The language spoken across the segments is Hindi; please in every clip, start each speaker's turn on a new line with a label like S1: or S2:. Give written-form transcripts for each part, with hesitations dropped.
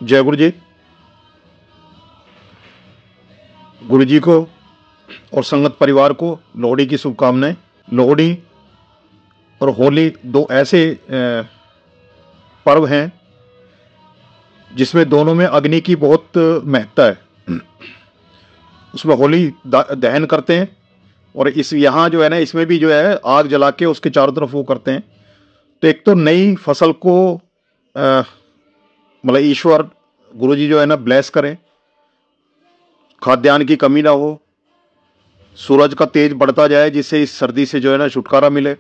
S1: जय गुरु जी। गुरु जी को और संगत परिवार को लोहड़ी की शुभकामनाएं। लोहड़ी और होली दो ऐसे पर्व हैं जिसमें दोनों में अग्नि की बहुत महत्ता है। उसमें होली दहन करते हैं और इस यहाँ जो है ना, इसमें भी जो है आग जला के उसके चारों तरफ वो करते हैं। तो एक तो नई फसल को मतलब ईश्वर गुरु जी जो है ना ब्लेस करें, खाद्यान्न की कमी ना हो, सूरज का तेज बढ़ता जाए जिससे इस सर्दी से जो है ना छुटकारा मिले,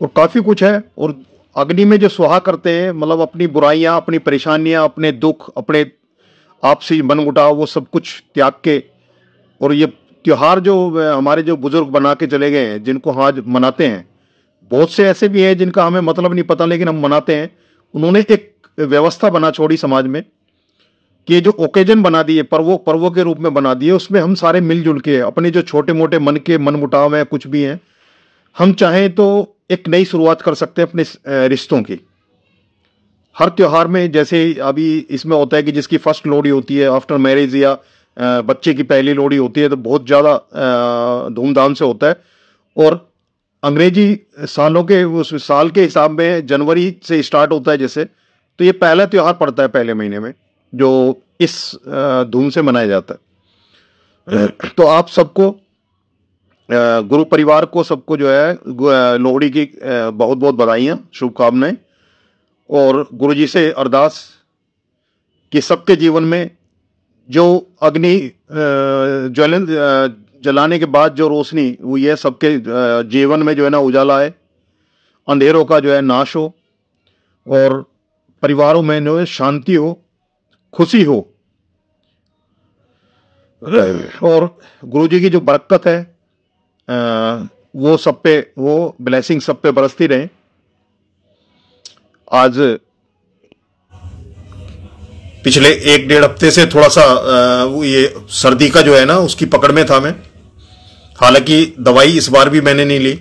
S1: और काफ़ी कुछ है। और अग्नि में जो सुहा करते हैं, मतलब अपनी बुराइयां, अपनी परेशानियां, अपने दुख, अपने आपसी मनमुटाव, वो सब कुछ त्याग के, और ये त्योहार जो हमारे जो बुजुर्ग बना के चले गए हैं, जिनको आज मनाते हैं, बहुत से ऐसे भी हैं जिनका हमें मतलब नहीं पता लेकिन हम मनाते हैं। उन्होंने एक व्यवस्था बना छोड़ी समाज में कि ये जो ओकेजन बना दिए, पर्वों के रूप में बना दिए, उसमें हम सारे मिलजुल के अपने जो छोटे मोटे मन के मनमुटाव हैं, कुछ भी हैं, हम चाहें तो एक नई शुरुआत कर सकते हैं अपने रिश्तों की। हर त्योहार में जैसे अभी इसमें होता है कि जिसकी फर्स्ट लोहड़ी होती है आफ्टर मैरिज, या बच्चे की पहली लोहड़ी होती है, तो बहुत ज़्यादा धूमधाम से होता है। और अंग्रेजी सालों के उस साल के हिसाब में जनवरी से स्टार्ट होता है जैसे, तो ये पहला त्योहार पड़ता है पहले महीने में जो इस धूम से मनाया जाता है। तो आप सबको, गुरु परिवार को, सबको जो है लोहड़ी की बहुत बहुत बधाइयाँ, शुभकामनाएं। और गुरु जी से अरदास कि सबके जीवन में जो अग्नि जलाने के बाद जो रोशनी हुई है, सबके जीवन में जो है ना उजाला आए, अंधेरों का जो है नाश हो, और परिवारों में जो है शांति हो, खुशी हो, और गुरु जी की जो बरकत है वो सब पे, वो ब्लेसिंग सब पे बरसती रहे। आज पिछले 1-1.5 हफ्ते से थोड़ा सा ये सर्दी का जो है ना उसकी पकड़ में था मैं। हालांकि दवाई इस बार भी मैंने नहीं ली,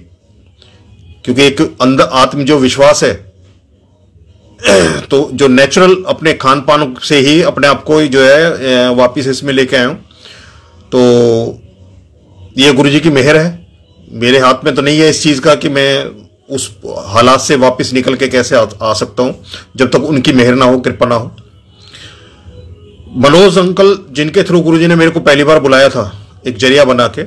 S1: क्योंकि एक अंदर आत्म जो विश्वास है, तो जो नेचुरल अपने खान पान से ही अपने आप को जो है वापिस इसमें लेके आया हूं। तो ये गुरु जी की मेहर है, मेरे हाथ में तो नहीं है इस चीज का कि मैं उस हालात से वापस निकल के कैसे आ सकता हूं, जब तक उनकी मेहर ना हो, कृपा ना हो। मनोज अंकल जिनके थ्रू गुरु जी ने मेरे को पहली बार बुलाया था एक जरिया बना के,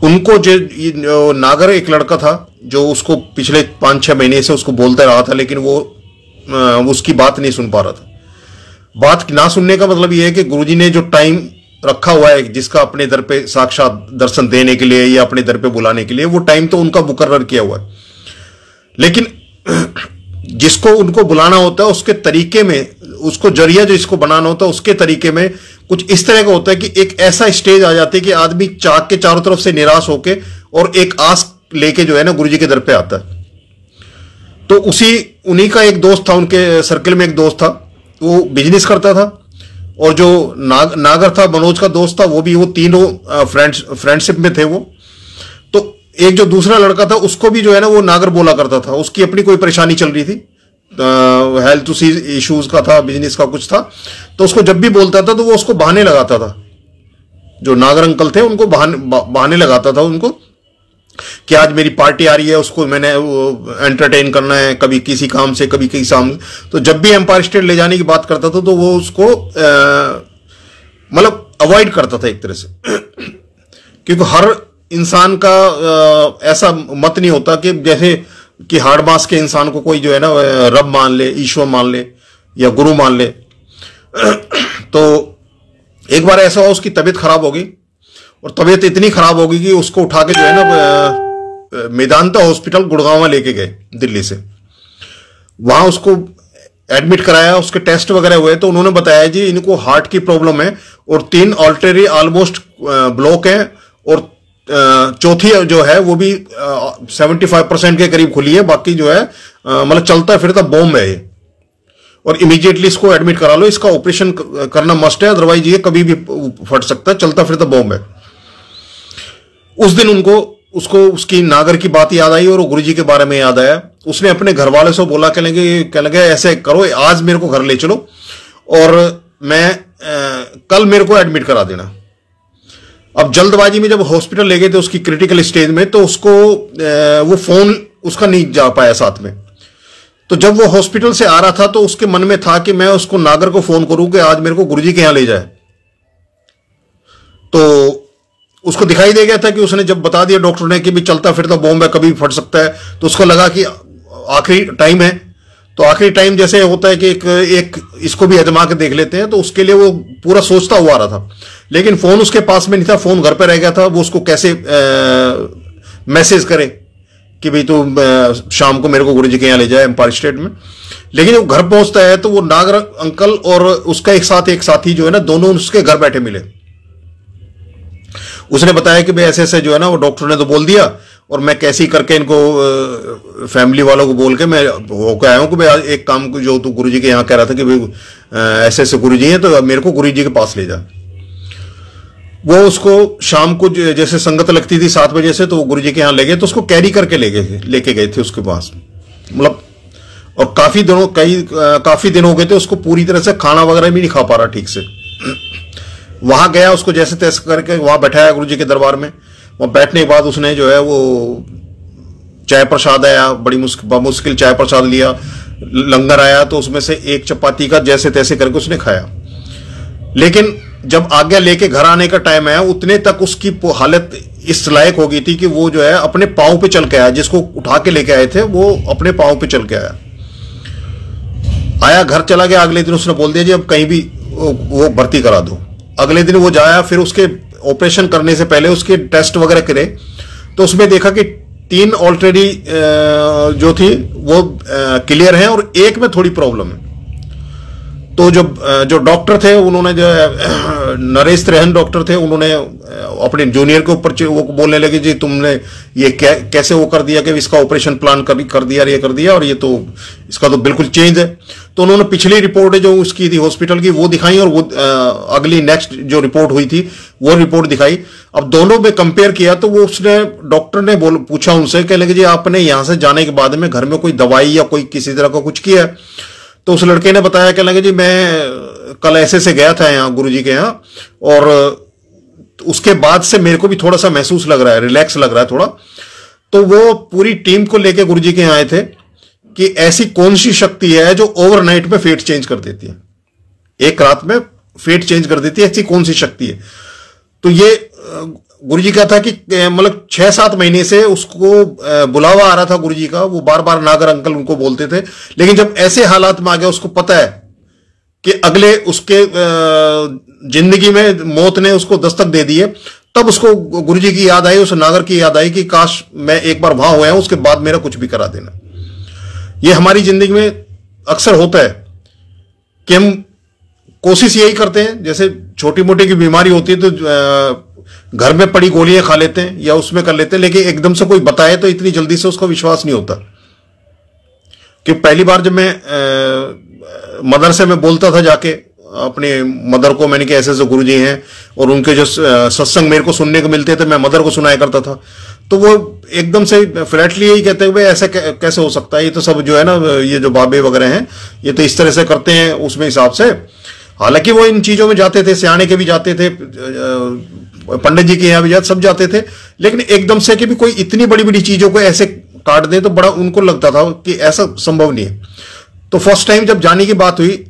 S1: उनको जो नागर एक लड़का था जो उसको पिछले 5-6 महीने से उसको बोलता रहा था, लेकिन वो उसकी बात नहीं सुन पा रहा था। बात ना सुनने का मतलब ये है कि गुरुजी ने जो टाइम रखा हुआ है जिसका अपने दर पे साक्षात दर्शन देने के लिए या अपने दर पे बुलाने के लिए, वो टाइम तो उनका मुकर्रर किया हुआ है, लेकिन जिसको उनको बुलाना होता है उसके तरीके में, उसको जरिया जो इसको बनाना होता है उसके तरीके में कुछ इस तरह का होता है कि एक ऐसा स्टेज आ जाती है कि आदमी चाक के चारों तरफ से निराश होके और एक आस लेके जो है ना गुरुजी के दर पे आता है। तो उन्हीं का एक दोस्त था, उनके सर्कल में एक दोस्त था, वो बिजनेस करता था, और जो नागर था, मनोज का दोस्त था, वो भी, वो तीनों फ्रेंडशिप में थे वो। तो एक जो दूसरा लड़का था उसको भी जो है ना वो नागर बोला करता था, उसकी अपनी कोई परेशानी चल रही थी, हेल्थ इश्यूज का था, बिजनेस का कुछ था, तो उसको जब भी बोलता था तो वो उसको बहाने लगाता था। जो नागर अंकल थे उनको बहाने लगाता था उनको कि आज मेरी पार्टी आ रही है, उसको मैंने एंटरटेन करना है, कभी किसी काम से, कभी किसी काम से। तो जब भी एम्पायर स्टेट ले जाने की बात करता था तो वो उसको मतलब अवॉइड करता था एक तरह से, क्योंकि हर इंसान का ऐसा मत नहीं होता कि जैसे कि हार्ड मास के इंसान को कोई जो है ना रब मान ले, ईश्वर मान ले या गुरु मान ले। तो एक बार ऐसा हुआ, उसकी तबीयत खराब हो गई, और तबीयत इतनी खराब हो गई कि उसको उठा के जो है ना मेदांता हॉस्पिटल गुड़गांव लेके गए दिल्ली से। वहां उसको एडमिट कराया, उसके टेस्ट वगैरह हुए, तो उन्होंने बताया जी इनको हार्ट की प्रॉब्लम है और 3 आर्टरी ऑलमोस्ट ब्लॉक है, और चौथी जो है वो भी 75% के करीब खुली है, बाकी जो है मतलब चलता फिरता बॉम्ब है ये, और इमीडिएटली इसको एडमिट करा लो, इसका ऑपरेशन करना मस्ट है, अदरवाइज ये कभी भी फट सकता है, चलता फिरता बॉम्ब है। उस दिन उसको उसकी नागर की बात याद आई और गुरुजी के बारे में याद आया, उसने अपने घर वाले से बोला, कह लगे ऐसे करो, आज मेरे को घर ले चलो और मैं कल मेरे को एडमिट करा देना। अब जल्दबाजी में जब हॉस्पिटल ले गए थे उसकी क्रिटिकल स्टेज में, तो उसको वो फोन उसका नहीं जा पाया साथ में। तो जब वो हॉस्पिटल से आ रहा था तो उसके मन में था कि मैं उसको नागर को फोन करूं कि आज मेरे को गुरुजी के यहां ले जाए। तो उसको दिखाई दे गया था कि उसने जब बता दिया डॉक्टर ने कि भी चलता फिरता बॉम्ब है, कभी फट सकता है, तो उसको लगा कि आखिरी टाइम है। तो आखिरी टाइम जैसे होता है कि एक इसको भी आजमा के देख लेते हैं, तो उसके लिए वो पूरा सोचता हुआ आ रहा था। लेकिन फोन उसके पास में नहीं था, फोन घर पे रह गया था। वो उसको कैसे मैसेज करे कि भाई तू शाम को मेरे को गुरुजी के यहाँ ले जाए एम्पायर स्टेट में। लेकिन जब घर पहुंचता है तो वो नागर अंकल और उसका एक साथी जो है ना, दोनों उसके घर बैठे मिले। उसने बताया कि भाई ऐसे ऐसे जो है ना, वो डॉक्टर ने तो बोल दिया और मैं कैसे ही करके इनको फैमिली वालों को बोल के मैं होकर आया हूं कि भाई एक काम को जो तू गुरुजी के यहाँ कह रहा था कि भाई ऐसे ऐसे गुरुजी हैं, तो मेरे को गुरुजी के पास ले जा। वो उसको शाम को जैसे संगत लगती थी 7 बजे से, तो वो गुरुजी के यहाँ ले गए, तो उसको कैरी करके लेके गए थे उसके पास, मतलब। और काफी दिन हो गए थे, उसको पूरी तरह से खाना वगैरह भी नहीं खा पा रहा ठीक से। वहां गया, उसको जैसे तैसे करके वहां बैठाया गुरुजी के दरबार में। वहां बैठने के बाद उसने जो है वो चाय प्रसाद आया, बड़ी मुश्किल चाय प्रसाद लिया, लंगर आया, तो उसमें से एक चपाती का जैसे तैसे करके उसने खाया। लेकिन जब आज्ञा लेके घर आने का टाइम आया, उतने तक उसकी हालत इस लायक हो गई थी कि वो जो है अपने पांव पे चल के आया। जिसको उठा के लेके आए थे वो अपने पांव पे चल के आया, घर चला गया। अगले दिन उसने बोल दिया जी अब कहीं भी वो भर्ती करा दो। अगले दिन वो जाया, फिर उसके ऑपरेशन करने से पहले उसके टेस्ट वगैरह करे, तो उसमें देखा कि 3 ऑलरेडी जो थी वो क्लियर है और एक में थोड़ी प्रॉब्लम है। तो जो डॉक्टर थे उन्होंने, जो नरेश त्रेहन डॉक्टर थे, उन्होंने अपने जूनियर के ऊपर वो बोलने लगे जी तुमने ये कैसे वो कर दिया कि इसका ऑपरेशन प्लान कर दिया, ये कर दिया, और ये तो इसका तो बिल्कुल चेंज है। तो उन्होंने पिछली रिपोर्ट जो उसकी थी हॉस्पिटल की वो दिखाई, और वो अगली नेक्स्ट जो रिपोर्ट हुई थी वो रिपोर्ट दिखाई। अब दोनों में कंपेयर किया तो वो उसने डॉक्टर ने पूछा उनसे, कह लगे जी आपने यहां से जाने के बाद में घर में कोई दवाई या कोई किसी तरह का कुछ किया है? तो उस लड़के ने बताया, कह लगे जी मैं कल ऐसे से गया था यहाँ गुरुजी के यहाँ, और उसके बाद से मेरे को भी थोड़ा सा महसूस लग रहा है, रिलैक्स लग रहा है थोड़ा। तो वो पूरी टीम को लेके गुरुजी के यहाँ आए थे कि ऐसी कौन सी शक्ति है जो ओवरनाइट में फेट चेंज कर देती है, एक रात में फेट चेंज कर देती है, ऐसी कौन सी शक्ति है? तो ये गुरुजी का था कि मतलब 6-7 महीने से उसको बुलावा आ रहा था गुरुजी का, वो बार बार नागर अंकल उनको बोलते थे। लेकिन जब ऐसे हालात में आ गया, उसको पता है कि अगले उसके जिंदगी में मौत ने उसको दस्तक दे दी है, तब उसको गुरुजी की याद आई, उस नागर की याद आई कि काश मैं एक बार वहां हुआ हूं, उसके बाद मेरा कुछ भी करा देना। ये हमारी जिंदगी में अक्सर होता है कि हम कोशिश यही करते हैं, जैसे छोटी मोटी की बीमारी होती है तो घर में पड़ी गोलियां खा लेते हैं या उसमें कर लेते हैं, लेकिन एकदम से कोई बताए तो इतनी जल्दी से उसका विश्वास नहीं होता। कि पहली बार जब मैं मदरसे में बोलता था जाके अपने मदर को, मैंने कि ऐसे ऐसे गुरुजी हैं, और उनके जो सत्संग मेरे को सुनने को मिलते थे मैं मदर को सुनाया करता था, तो वो एकदम से फ्लैटली यही कहते हुए ऐसे कैसे हो सकता है, ये तो सब जो है ना, ये जो बाबे वगैरह हैं ये तो इस तरह से करते हैं उसमें हिसाब से। हालांकि वो इन चीजों में जाते थे, सियाने के भी जाते थे, पंडित जी के यहाँ भी जाते, सब जाते थे, लेकिन एकदम से कि भी कोई इतनी बड़ी बड़ी चीजों को ऐसे काट दे तो बड़ा उनको लगता था कि ऐसा संभव नहीं है। तो फर्स्ट टाइम जब जाने की बात हुई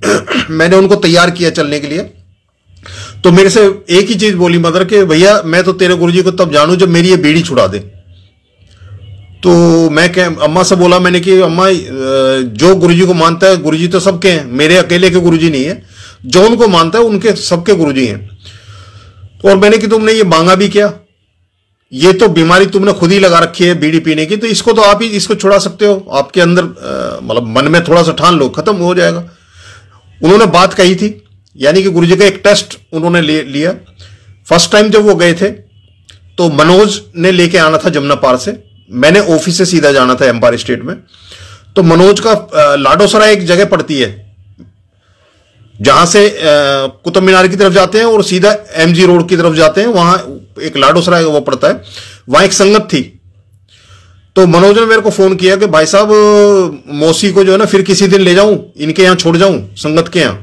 S1: मैंने उनको तैयार किया चलने के लिए, तो मेरे से एक ही चीज बोली मदर के, भैया मैं तो तेरे गुरुजी को तब जानू जब मेरी ये बीड़ी छुड़ा दे। तो मैं अम्मा से बोला मैंने कि अम्मा जो गुरुजी को मानता है, गुरुजी तो सबके हैं, मेरे अकेले के गुरुजी नहीं है, जो उनको मानता है उनके सबके गुरुजी हैं। और मैंने कि तुमने ये मांगा भी क्या, ये तो बीमारी तुमने खुद ही लगा रखी है बीड़ी पीने की, तो इसको तो आप ही इसको छुड़ा सकते हो, आपके अंदर मतलब मन में थोड़ा सा ठान लो, खत्म हो जाएगा। उन्होंने बात कही थी, यानी कि गुरुजी का एक टेस्ट उन्होंने लिया। फर्स्ट टाइम जब वो गए थे तो मनोज ने लेके आना था जमुना पार से, मैंने ऑफिस से सीधा जाना था एम्पायर स्टेट में। तो मनोज का लाडोसराय एक जगह पड़ती है जहां से कुतुब मीनार की तरफ जाते हैं और सीधा एमजी रोड की तरफ जाते हैं, वहां एक लाडोसराय वो पड़ता है, वहां एक संगत थी। तो मनोज ने मेरे को फोन किया कि भाई साहब मौसी को जो है ना फिर किसी दिन ले जाऊं, इनके यहां छोड़ जाऊं, संगत के यहां।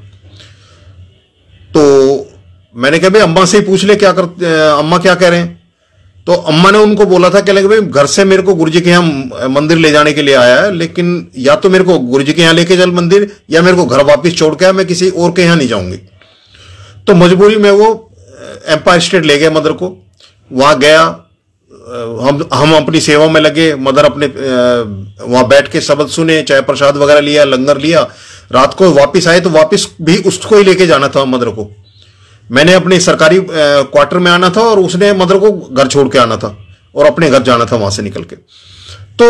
S1: तो मैंने कहा भाई अम्मा से ही पूछ ले, अम्मा क्या कह रहे हैं। तो अम्मा ने उनको बोला था, कह लगे भाई घर से मेरे को गुरुजी के यहाँ मंदिर ले जाने के लिए आया है, लेकिन या तो मेरे को गुरुजी के यहाँ लेके चल मंदिर, या मेरे को घर वापस छोड़ के, मैं किसी और के यहाँ नहीं जाऊंगी। तो मजबूरी में वो एम्पायर स्टेट ले गया मदर को। वहां गया, हम अपनी सेवा में लगे, मदर अपने वहां बैठ के शब्द सुने, चाय प्रसाद वगैरह लिया, लंगर लिया। रात को वापिस आए तो वापिस भी उसको ही लेके जाना था मदर को। मैंने अपने सरकारी क्वार्टर में आना था और उसने मदर को घर छोड़ के आना था और अपने घर जाना था वहां से निकल के। तो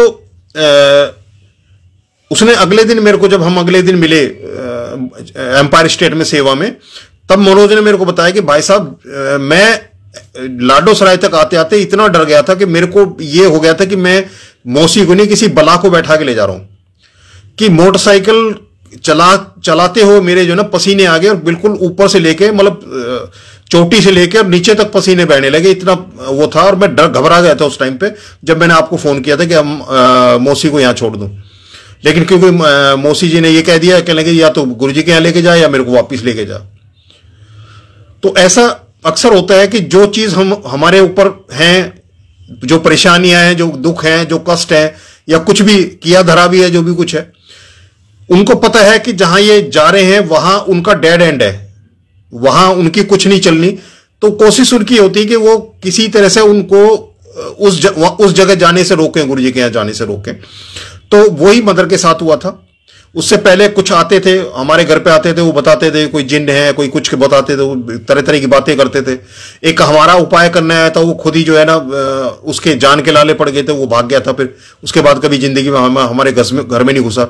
S1: उसने अगले दिन मेरे को, जब हम अगले दिन मिले एम्पायर स्टेट में सेवा में, तब मनोज ने मेरे को बताया कि भाई साहब मैं लाडो सराय तक आते आते इतना डर गया था कि मेरे को ये हो गया था कि मैं मौसी को नहीं, किसी बला को बैठा के ले जा रहा हूं। कि मोटरसाइकिल चलाते हुए मेरे जो ना पसीने आ गए और बिल्कुल ऊपर से लेके, मतलब चोटी से लेके और नीचे तक पसीने बहने लगे, इतना वो था। और मैं डर घबरा गया था उस टाइम पे, जब मैंने आपको फोन किया था कि हम मौसी को यहां छोड़ दूं। लेकिन क्योंकि मौसी जी ने ये कह दिया, कहने लगे या तो गुरुजी के यहां लेके जा या मेरे को वापिस लेके जा। तो ऐसा अक्सर होता है कि जो चीज हमारे ऊपर हैं, जो परेशानियां हैं, जो दुख हैं, जो कष्ट है, या कुछ भी किया धरा भी है, जो भी कुछ है, उनको पता है कि जहां ये जा रहे हैं वहां उनका डेड एंड है, वहां उनकी कुछ नहीं चलनी। तो कोशिश उनकी होती है कि वो किसी तरह से उनको उस जगह जाने से रोकें, गुरुजी के यहां जाने से रोकें। तो वही मदर के साथ हुआ था। उससे पहले कुछ आते थे हमारे घर पे, आते थे, वो बताते थे कोई जिन्न है, कोई कुछ बताते थे, वो तरह तरह की बातें करते थे। एक हमारा उपाय करने आया था, वो खुद ही जो है ना उसके जान के लाले पड़ गए थे, वो भाग गया था। फिर उसके बाद कभी जिंदगी में हमारे घर में नहीं घुसा।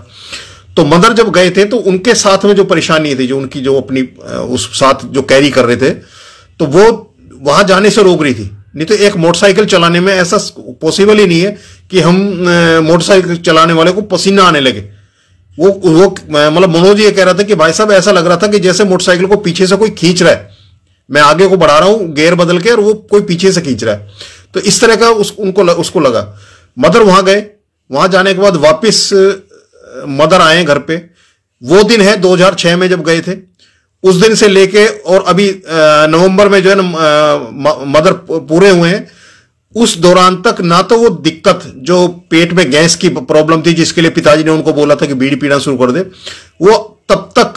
S1: तो मदर जब गए थे तो उनके साथ में जो परेशानी थी, जो उनकी जो अपनी उस साथ जो कैरी कर रहे थे, तो वो वहां जाने से रोक रही थी। नहीं तो एक मोटरसाइकिल चलाने में ऐसा पॉसिबल ही नहीं है कि हम मोटरसाइकिल चलाने वाले को पसीना आने लगे। वो मतलब मनोज ये कह रहा था कि भाई साहब ऐसा लग रहा था कि जैसे मोटरसाइकिल को पीछे से कोई खींच रहा है, मैं आगे को बढ़ा रहा हूं गियर बदल के और वो कोई पीछे से खींच रहा है। तो इस तरह का उसको लगा। मदर वहां गए, वहां जाने के बाद वापिस मदर आए घर पे। वो दिन है 2006 में जब गए थे, उस दिन से लेके और अभी नवंबर में जो है ना मदर पूरे हुए हैं, उस दौरान तक ना तो वो दिक्कत जो पेट में गैस की प्रॉब्लम थी, जिसके लिए पिताजी ने उनको बोला था कि बीड़ी पीना शुरू कर दे, वो तब तक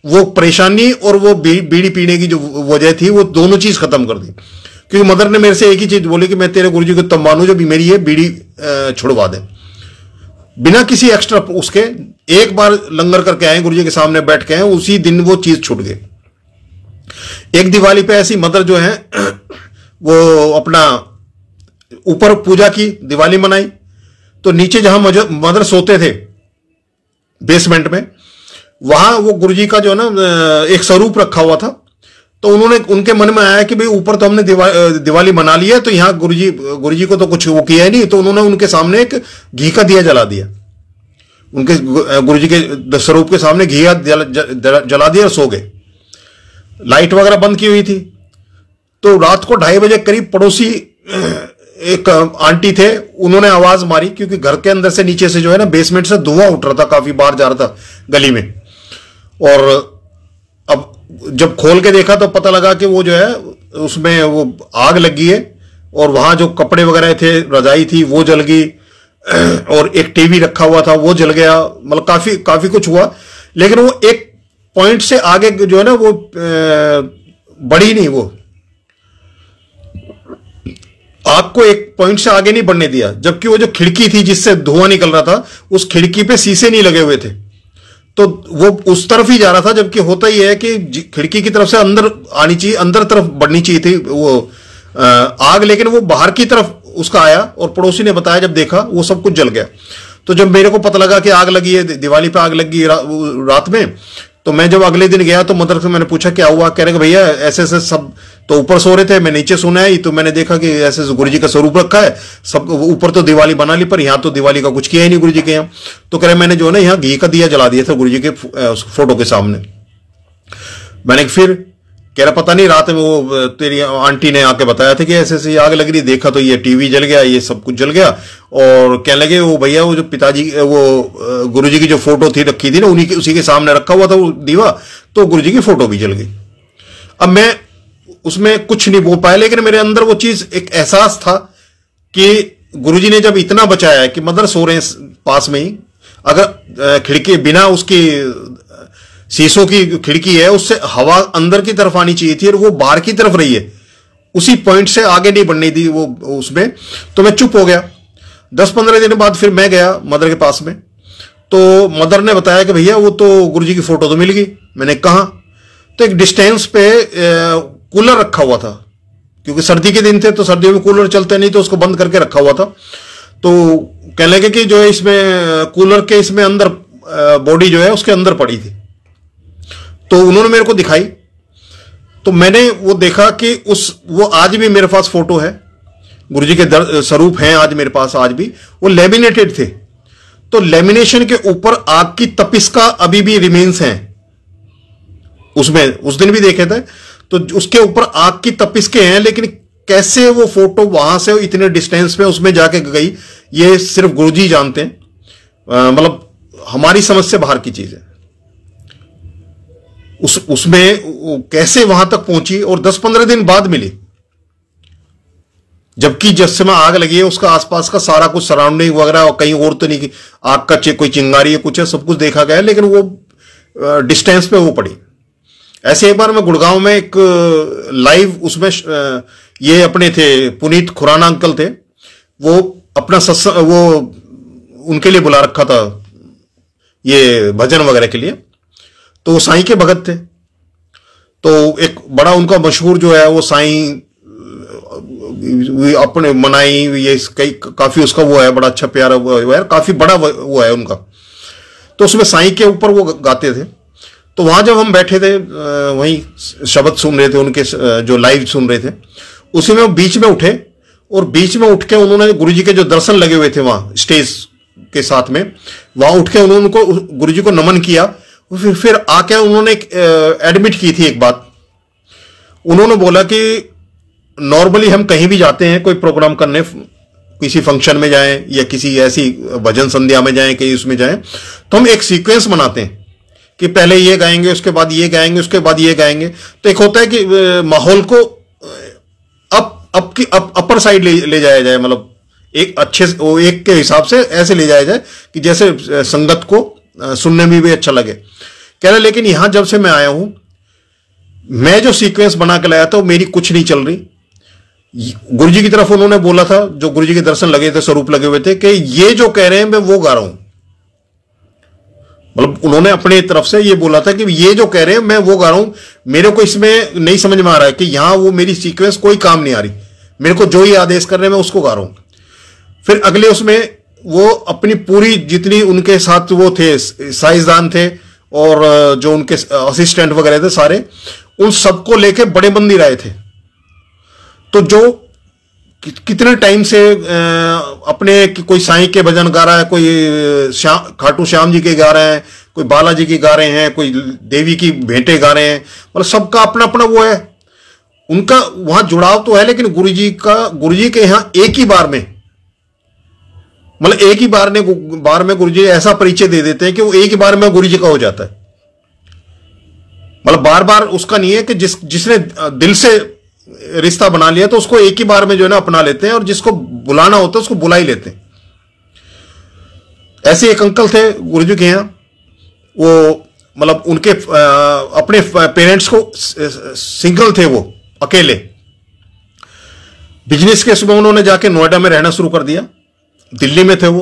S1: वो परेशानी और वो बीड़ी पीने की जो वजह थी, वो दोनों चीज खत्म कर दी। क्योंकि मदर ने मेरे से एक ही चीज बोली कि मैं तेरे गुरुजी को तब मानू जब मेरी ये बीड़ी छुड़वा दे। बिना किसी एक्स्ट्रा उसके एक बार लंगर करके आए, गुरुजी के सामने बैठ के आए, उसी दिन वो चीज छूट गई। एक दिवाली पे ऐसी मदर जो है वो अपना ऊपर पूजा की, दिवाली मनाई। तो नीचे जहां मदर सोते थे बेसमेंट में, वहां वो गुरुजी का जो है ना एक स्वरूप रखा हुआ था। तो उनके मन में आया कि भाई ऊपर तो हमने दिवाली मना ली है, तो यहां गुरुजी को तो कुछ वो किया ही नहीं। तो उन्होंने उनके सामने एक घी का दिया जला दिया, उनके गुरुजी के स्वरूप के सामने घी जला दिया और सो गए। लाइट वगैरह बंद की हुई थी। तो रात को 2:30 बजे करीब पड़ोसी एक आंटी थे, उन्होंने आवाज मारी, क्योंकि घर के अंदर से नीचे से जो है ना बेसमेंट से धुआं उठ रहा था, काफी बाहर जा रहा था गली में। और अब जब खोल के देखा तो पता लगा कि वो जो है उसमें वो आग लगी है, और वहां जो कपड़े वगैरह थे, रजाई थी, वो जल गई, और एक टीवी रखा हुआ था वो जल गया। मतलब काफी कुछ हुआ। लेकिन वो एक पॉइंट से आगे जो है ना वो बढ़ी नहीं, वो आग को एक पॉइंट से आगे नहीं बढ़ने दिया। जबकि वो जो खिड़की थी जिससे धुआं निकल रहा था, उस खिड़की पे शीशे नहीं लगे हुए थे, तो वो उस तरफ ही जा रहा था। जबकि होता ही है कि खिड़की की तरफ से अंदर आनी चाहिए, अंदर तरफ बढ़नी चाहिए थी वो आग, लेकिन वो बाहर की तरफ उसका आया। और पड़ोसी ने बताया, जब देखा वो सब कुछ जल गया। तो जब मेरे को पता लगा कि आग लगी है, दिवाली पे आग लगी रात में, तो मैं जब अगले दिन गया तो मदर से मैंने पूछा क्या हुआ। कह रहे भैया ऐसे ऐसे सब तो ऊपर सो रहे थे, मैं नीचे सोना है, तो मैंने देखा कि ऐसे गुरुजी का स्वरूप रखा है, सब ऊपर तो दिवाली बना ली, पर यहाँ तो दिवाली का कुछ किया ही नहीं गुरुजी के यहाँ। तो कह रहे मैंने जो है ना यहाँ घी का दिया जला दिया था गुरुजी के फोटो के सामने। मैंने फिर कह रहा पता नहीं रात में वो तेरी आंटी ने आके बताया था कि ऐसे ऐसे आग लग रही, देखा तो ये टीवी जल गया, ये सब कुछ जल गया। और कहने लगे वो भैया वो जो पिताजी वो गुरुजी की जो फोटो थी रखी थी ना, उसी के सामने रखा हुआ था वो दीवा, तो गुरुजी की फोटो भी जल गई। अब मैं उसमें कुछ नहीं बोल पाया, लेकिन मेरे अंदर वो चीज एक एहसास था कि गुरुजी ने जब इतना बचाया है कि मदर सो रहे हैं पास में ही, अगर खिड़की बिना उसकी शीशों की खिड़की है, उससे हवा अंदर की तरफ आनी चाहिए थी और वो बाहर की तरफ रही है, उसी पॉइंट से आगे नहीं बढ़ने दी वो उसमें। तो मैं चुप हो गया। 10-15 दिन बाद फिर मैं गया मदर के पास में, तो मदर ने बताया कि भैया वो तो गुरुजी की फोटो तो मिल गई। मैंने कहा, तो एक डिस्टेंस पे कूलर रखा हुआ था, क्योंकि सर्दी के दिन थे तो सर्दियों में कूलर चलते नहीं, तो उसको बंद करके रखा हुआ था। तो कहने लगे कि जो है इसमें कूलर के इसमें अंदर बॉडी जो है उसके अंदर पड़ी थी। तो उन्होंने मेरे को दिखाई, तो मैंने वो देखा कि वो आज भी मेरे पास फोटो है, गुरुजी के स्वरूप हैं आज मेरे पास, आज भी वो लेमिनेटेड थे। तो लेमिनेशन के ऊपर आग की तपिश का अभी भी रिमेन्स हैं उसमें, उस दिन भी देखे थे, तो उसके ऊपर आग की तपिश के हैं। लेकिन कैसे वो फोटो वहां से इतने डिस्टेंस पे उसमें जाके गई, ये सिर्फ गुरुजी जानते हैं, मतलब हमारी समझ से बाहर की चीज है। उसमें कैसे वहां तक पहुंची और 10-15 दिन बाद मिली, जबकि जिस समय आग लगी है उसका आसपास का सारा कुछ सराउंडिंग वगैरह और कहीं और तो नहीं कि आग का कोई चिंगारी है कुछ है, सब कुछ देखा गया है, लेकिन वो डिस्टेंस पे वो पड़ी। ऐसे एक बार मैं गुड़गांव में एक लाइव उसमें ये अपने थे पुनीत खुराना अंकल थे, वो अपना वो उनके लिए बुला रखा था ये भजन वगैरह के लिए, तो वो साईं के भगत थे। तो एक बड़ा उनका मशहूर जो है वो साईं अपने मनाई ये काफी उसका वो है, बड़ा अच्छा प्यारा वो है, काफी बड़ा वो है उनका। तो उसमें साईं के ऊपर वो गाते थे। तो वहां जब हम बैठे थे वहीं शब्द सुन रहे थे उनके, जो लाइव सुन रहे थे, उसी में वो बीच में उठे और बीच में उठ के उन्होंने गुरुजी के जो दर्शन लगे हुए थे वहां स्टेज के साथ में, वहां उठ के उन्होंने उनको गुरुजी को नमन किया। फिर आके उन्होंने एडमिट की थी एक बात, उन्होंने बोला कि नॉर्मली हम कहीं भी जाते हैं कोई प्रोग्राम करने, किसी फंक्शन में जाएं या किसी ऐसी भजन संध्या में जाएं, कहीं उसमें जाएं, तो हम एक सीक्वेंस बनाते हैं कि पहले ये गाएंगे, उसके बाद ये गाएंगे, उसके बाद ये गाएंगे। तो एक होता है कि माहौल को अपर साइड ले जाया जाए, मतलब एक अच्छे वो एक के हिसाब से ऐसे ले जाया जाए कि जैसे संगत को सुनने में भी अच्छा लगे। कह रहे लेकिन यहां जब से मैं आया हूं, मैं जो सीक्वेंस बना के लाया था वो मेरी कुछ नहीं चल रही। गुरुजी की तरफ उन्होंने बोला था, जो गुरुजी के दर्शन लगे थे, स्वरूप लगे हुए थे, कि ये जो कह रहे हैं मैं वो गा रहा हूं। मतलब उन्होंने अपनी तरफ से ये बोला था कि ये जो कह रहे हैं मैं वो गा रहा हूं, मेरे को इसमें नहीं समझ में आ रहा है कि यहां वो मेरी सीक्वेंस कोई काम नहीं आ रही, मेरे को जो ही आदेश कर रहे हैं मैं उसको गा रहा हूं। फिर अगले उसमें वो अपनी पूरी जितनी उनके साथ वो थे साइंसदान थे और जो उनके असिस्टेंट वगैरह थे सारे, उन सबको लेके बड़े मंदिर आए थे। तो जो कितने टाइम से अपने कोई साईं के भजन गा रहा है, कोई खाटू श्याम जी के गा रहे हैं, कोई बालाजी की गा रहे हैं, कोई देवी की भेंटे गा रहे हैं, मतलब सबका अपना अपना वो है, उनका वहां जुड़ाव तो है। लेकिन गुरुजी के यहां एक ही बार में, मतलब एक ही बार में गुरुजी ऐसा परिचय दे देते हैं कि वो एक ही बार में गुरुजी का हो जाता है। मतलब बार बार उसका नहीं है कि जिसने दिल से रिश्ता बना लिया तो उसको एक ही बार में जो है ना अपना लेते हैं, और जिसको बुलाना होता है उसको बुला ही लेते हैं। ऐसे एक अंकल थे गुरुजी के यहां, वो मतलब उनके अपने पेरेंट्स को सिंगल थे, वो अकेले बिजनेस के सुबह उन्होंने जाके नोएडा में रहना शुरू कर दिया। दिल्ली में थे वो,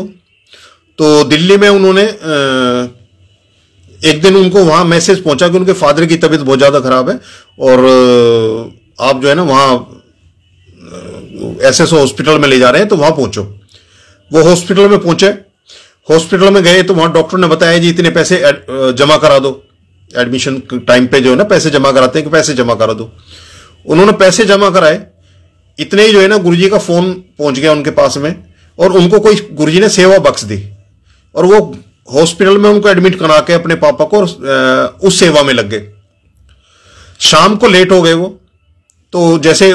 S1: तो दिल्ली में उन्होंने एक दिन उनको वहां मैसेज पहुंचा कि उनके फादर की तबीयत बहुत ज्यादा खराब है और आप जो है ना वहां एसएसओ हॉस्पिटल में ले जा रहे हैं, तो वहां पहुंचो। वो हॉस्पिटल में पहुंचे, हॉस्पिटल में गए तो वहां डॉक्टर ने बताया जी इतने पैसे जमा करा दो, एडमिशन टाइम पे जो है ना पैसे जमा कराते हैं कि पैसे जमा करा दो। उन्होंने पैसे जमा कराए, इतने ही जो है ना गुरुजी का फोन पहुंच गया उनके पास में, और उनको कोई गुरुजी ने सेवा बख्श दी और वो हॉस्पिटल में उनको एडमिट करा के अपने पापा को उस सेवा में लग गए। शाम को लेट हो गए वो, तो जैसे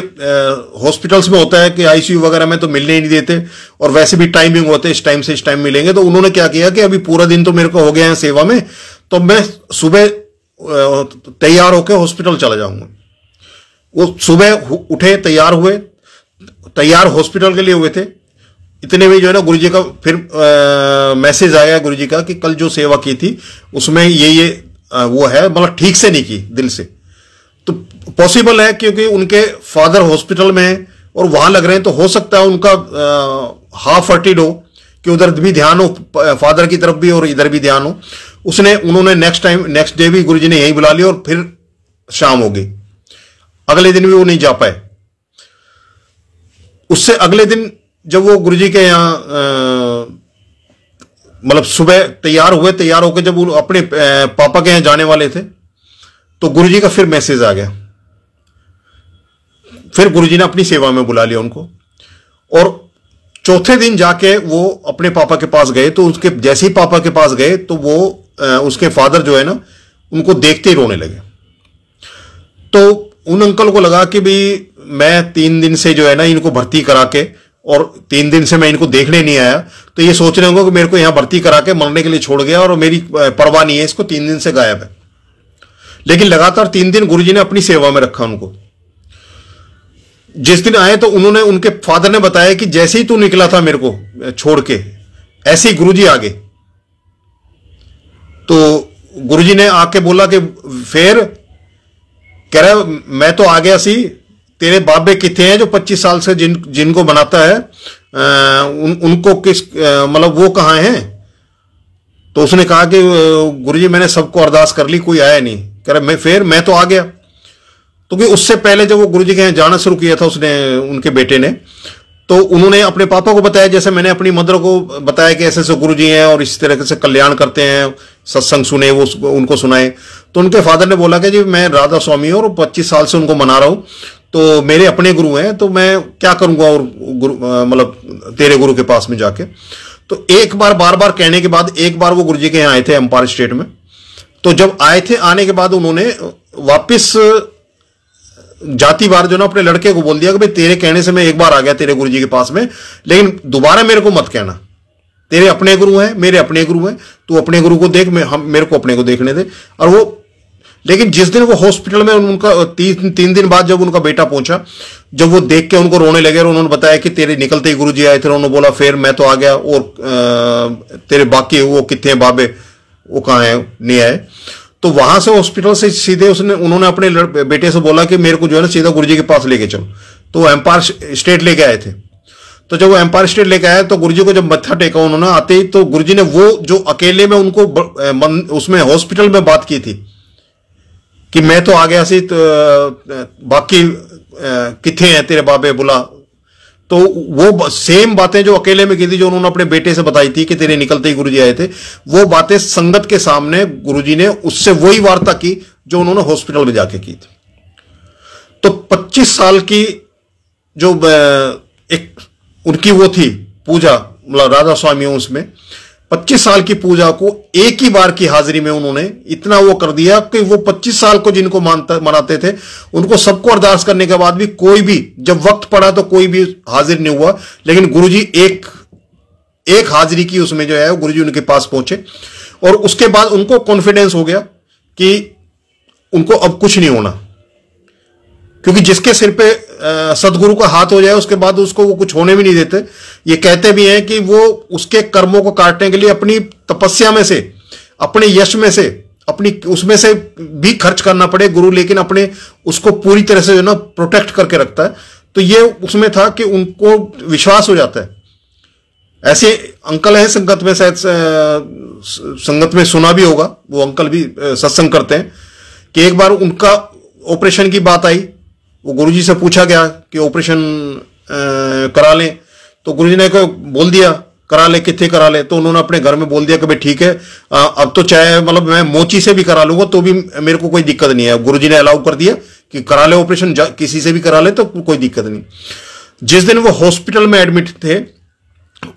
S1: हॉस्पिटल्स में होता है कि आईसीयू वगैरह में तो मिलने ही नहीं देते, और वैसे भी टाइमिंग होते है इस टाइम से इस टाइम मिलेंगे। तो उन्होंने क्या किया कि अभी पूरा दिन तो मेरे को हो गया है सेवा में, तो मैं सुबह तैयार होकर हॉस्पिटल चला जाऊंगा। वो सुबह उठे, तैयार हुए, तैयार हॉस्पिटल के लिए हुए थे। इतने में जो है ना गुरुजी का फिर मैसेज आया गुरुजी का कि कल जो सेवा की थी उसमें ये वो है, मतलब ठीक से नहीं की दिल से। तो पॉसिबल है क्योंकि उनके फादर हॉस्पिटल में है और वहां लग रहे हैं, तो हो सकता है उनका हाफ हार्टेड हो कि उधर भी ध्यान हो, फादर की तरफ भी और इधर भी ध्यान हो। उन्होंने नेक्स्ट डे भी गुरुजी ने यहीं बुला लिया और फिर शाम हो गई। अगले दिन भी वो नहीं जा पाए। उससे अगले दिन जब वो गुरुजी के यहां मतलब सुबह तैयार हुए, तैयार होकर जब वो अपने पापा के यहां जाने वाले थे, तो गुरुजी का फिर मैसेज आ गया। फिर गुरुजी ने अपनी सेवा में बुला लिया उनको, और चौथे दिन जाके वो अपने पापा के पास गए। तो उसके जैसे ही पापा के पास गए तो वो उसके फादर जो है ना, उनको देखते ही रोने लगे। तो उन अंकल को लगा कि भाई मैं 3 दिन से जो है ना इनको भर्ती करा के, और 3 दिन से मैं इनको देखने नहीं आया, तो ये सोच रहे होंगे कि मेरे को यहां भर्ती करा के मरने के लिए छोड़ गया और मेरी परवाह नहीं है, इसको 3 दिन से गायब है। लेकिन लगातार 3 दिन गुरुजी ने अपनी सेवा में रखा उनको। जिस दिन आए तो उनके फादर ने बताया कि जैसे ही तू निकला था मेरे को छोड़ के, ऐसे ही गुरुजी आ गए। तो गुरुजी ने आके बोला कि फिर कह रहा मैं तो आ गया सी, तेरे बाबे किथे हैं जो 25 साल से जिनको बनाता है, उनको किस मतलब वो कहां हैं? तो उसने कहा कि गुरुजी मैंने सबको अरदास कर ली, कोई आया नहीं। कह रहा मैं तो आ गया। तो कि उससे पहले जब वो गुरुजी के यहाँ जाना शुरू किया था उसने, उनके बेटे ने, तो उन्होंने अपने पापा को बताया, जैसे मैंने अपनी मदर को बताया कि ऐसे ऐसे गुरुजी हैं और इस तरह से कल्याण करते हैं, सत्संग सुने, वो उनको सुनाए। तो उनके फादर ने बोला कि जी मैं राधा स्वामी हूं और 25 साल से उनको मना रहा हूं, तो मेरे अपने गुरु हैं, तो मैं क्या करूंगा और गुरु मतलब तेरे गुरु के पास में जाके। तो एक बार बार बार कहने के बाद एक बार वो गुरुजी के यहाँ आए थे एम्पायर स्टेट में। तो जब आए थे, आने के बाद उन्होंने वापस जाति बार जो ना अपने लड़के को बोल दिया कि भाई तेरे कहने से मैं एक बार आ गया तेरे गुरुजी के पास में, लेकिन दोबारा मेरे को मत कहना। तेरे अपने गुरु हैं, मेरे अपने गुरु हैं, तू अपने गुरु को देख, मेरे को अपने को देखने दे। और वो, लेकिन जिस दिन वो हॉस्पिटल में उनका 3 दिन बाद जब उनका बेटा पहुंचा, जब वो देख के उनको रोने लगे और उन्होंने बताया कि तेरे निकलते ही गुरुजी आए थे, उन्होंने बोला फिर मैं तो आ गया और तेरे बाकी वो कितने बाबे वो कहां हैं, नहीं आए। तो वहां से हॉस्पिटल से सीधे उन्होंने अपने बेटे से बोला कि मेरे को जो है ना सीधा गुरुजी के पास लेके चलो। तो वो एम्पायर स्टेट लेके आए थे। तो जब वो एम्पायर स्टेट लेके आए तो गुरुजी को जब मत्था टेका उन्होंने आते ही, तो गुरुजी ने वो जो अकेले में उनको उसमें हॉस्पिटल में बात की थी कि मैं तो आ गया सी, तो बाकी किथे हैं तेरे बाबे बुला। तो वो सेम बातें जो अकेले में की थी, जो उन्होंने अपने बेटे से बताई थी कि तेरे निकलते ही गुरुजी आए थे, वो बातें संगत के सामने गुरुजी ने उससे वही वार्ता की जो उन्होंने हॉस्पिटल में जाके की थी। तो 25 साल की जो एक उनकी वो थी पूजा, मतलब राधा स्वामी उसमें 25 साल की पूजा को एक ही बार की हाजिरी में उन्होंने इतना वो कर दिया कि वो 25 साल को जिनको मनाते थे उनको सबको अरदास करने के बाद भी कोई भी जब वक्त पड़ा तो कोई भी हाजिर नहीं हुआ। लेकिन गुरुजी एक हाजिरी की उसमें जो है गुरुजी उनके पास पहुंचे और उसके बाद उनको कॉन्फिडेंस हो गया कि उनको अब कुछ नहीं होना, क्योंकि जिसके सिर पे सदगुरु का हाथ हो जाए उसके बाद उसको वो कुछ होने भी नहीं देते। ये कहते भी हैं कि वो उसके कर्मों को काटने के लिए अपनी तपस्या में से, अपने यश में से, अपनी उसमें से भी खर्च करना पड़े गुरु, लेकिन अपने उसको पूरी तरह से जो ना प्रोटेक्ट करके रखता है। तो ये उसमें था कि उनको विश्वास हो जाता है। ऐसे अंकल हैं संगत में, शायद संगत में सुना भी होगा, वो अंकल भी सत्संग करते हैं, कि एक बार उनका ऑपरेशन की बात आई, वो गुरुजी से पूछा गया कि ऑपरेशन करा लें, तो गुरुजी ने बोल दिया करा ले, कितने करा ले। तो उन्होंने अपने घर में बोल दिया कि भाई ठीक है, अब तो चाहे मतलब मैं मोची से भी करा लूंगा तो भी मेरे को कोई दिक्कत नहीं है। गुरुजी ने अलाउ कर दिया कि करा ले ऑपरेशन, किसी से भी करा ले तो कोई दिक्कत नहीं। जिस दिन वो हॉस्पिटल में एडमिट थे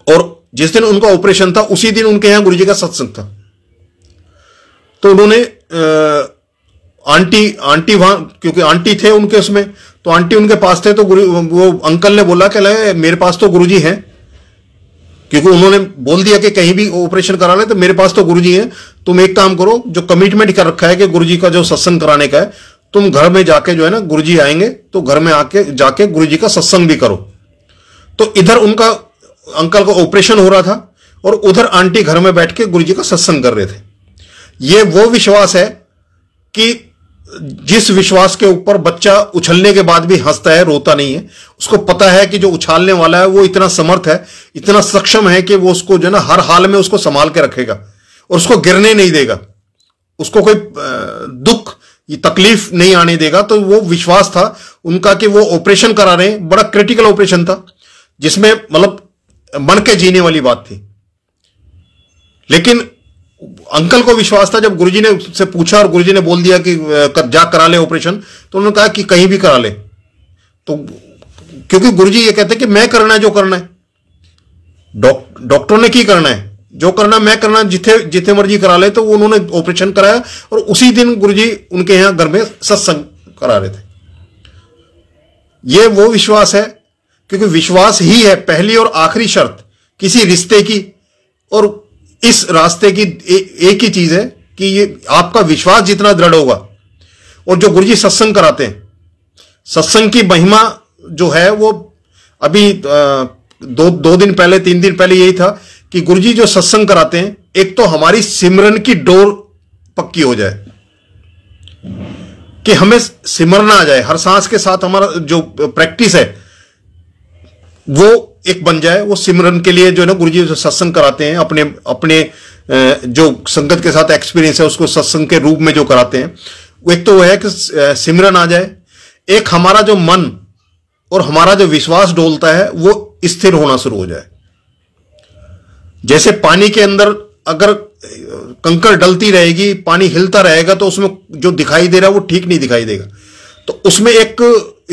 S1: और जिस दिन उनका ऑपरेशन था उसी दिन उनके यहां गुरुजी का सत्संग था। तो उन्होंने आंटी आंटी वहां, क्योंकि आंटी थे उनके उसमें, तो आंटी उनके पास थे, तो वो अंकल ने बोला कि मेरे पास तो गुरुजी हैं, क्योंकि उन्होंने बोल दिया कि कहीं भी ऑपरेशन करा ले तो मेरे पास तो गुरुजी हैं, तुम एक काम करो, जो कमिटमेंट कर रखा है कि गुरुजी का जो सत्संग कराने का है, तुम घर में जाके जो है ना, गुरुजी आएंगे तो घर में आके जाके गुरुजी का सत्संग भी करो। तो इधर उनका अंकल का ऑपरेशन हो रहा था और उधर आंटी घर में बैठ के गुरुजी का सत्संग कर रहे थे। ये वो विश्वास है कि जिस विश्वास के ऊपर बच्चा उछलने के बाद भी हंसता है, रोता नहीं है। उसको पता है कि जो उछालने वाला है वो इतना समर्थ है, इतना सक्षम है कि वो उसको जो है ना हर हाल में उसको संभाल के रखेगा और उसको गिरने नहीं देगा, उसको कोई दुख ये तकलीफ नहीं आने देगा। तो वो विश्वास था उनका कि वो ऑपरेशन करा रहे हैं, बड़ा क्रिटिकल ऑपरेशन था जिसमें मतलब मर के जीने वाली बात थी। लेकिन अंकल को विश्वास था, जब गुरुजी ने उससे पूछा और गुरुजी ने बोल दिया कि जा करा ले ऑपरेशन, तो उन्होंने कहा कि कहीं भी करा ले। तो क्योंकि गुरुजी ये कहते हैं कि मैं करना है जो करना है, डॉक्टरों ने की करना है, जो करना मैं करना, जिथे मर्जी करा ले। तो उन्होंने ऑपरेशन कराया और उसी दिन गुरुजी उनके यहां घर में सत्संग करा रहे थे। ये वो विश्वास है, क्योंकि विश्वास ही है पहली और आखिरी शर्त किसी रिश्ते की। और इस रास्ते की एक ही चीज है कि ये आपका विश्वास जितना दृढ़ होगा, और जो गुरुजी सत्संग कराते हैं, सत्संग की महिमा जो है वो अभी दो दिन पहले 3 दिन पहले यही था कि गुरुजी जो सत्संग कराते हैं, एक तो हमारी सिमरन की डोर पक्की हो जाए, कि हमें सिमरना आ जाए, हर सांस के साथ हमारा जो प्रैक्टिस है वो एक बन जाए। वो सिमरन के लिए जो है ना गुरुजी जो सत्संग कराते हैं, अपने अपने जो संगत के साथ एक्सपीरियंस है उसको सत्संग के रूप में जो कराते हैं, वो एक तो वो है कि सिमरन आ जाए, एक हमारा जो मन और हमारा जो विश्वास डोलता है वो स्थिर होना शुरू हो जाए। जैसे पानी के अंदर अगर कंकड़ डलती रहेगी, पानी हिलता रहेगा, तो उसमें जो दिखाई दे रहा है वो ठीक नहीं दिखाई देगा। तो उसमें एक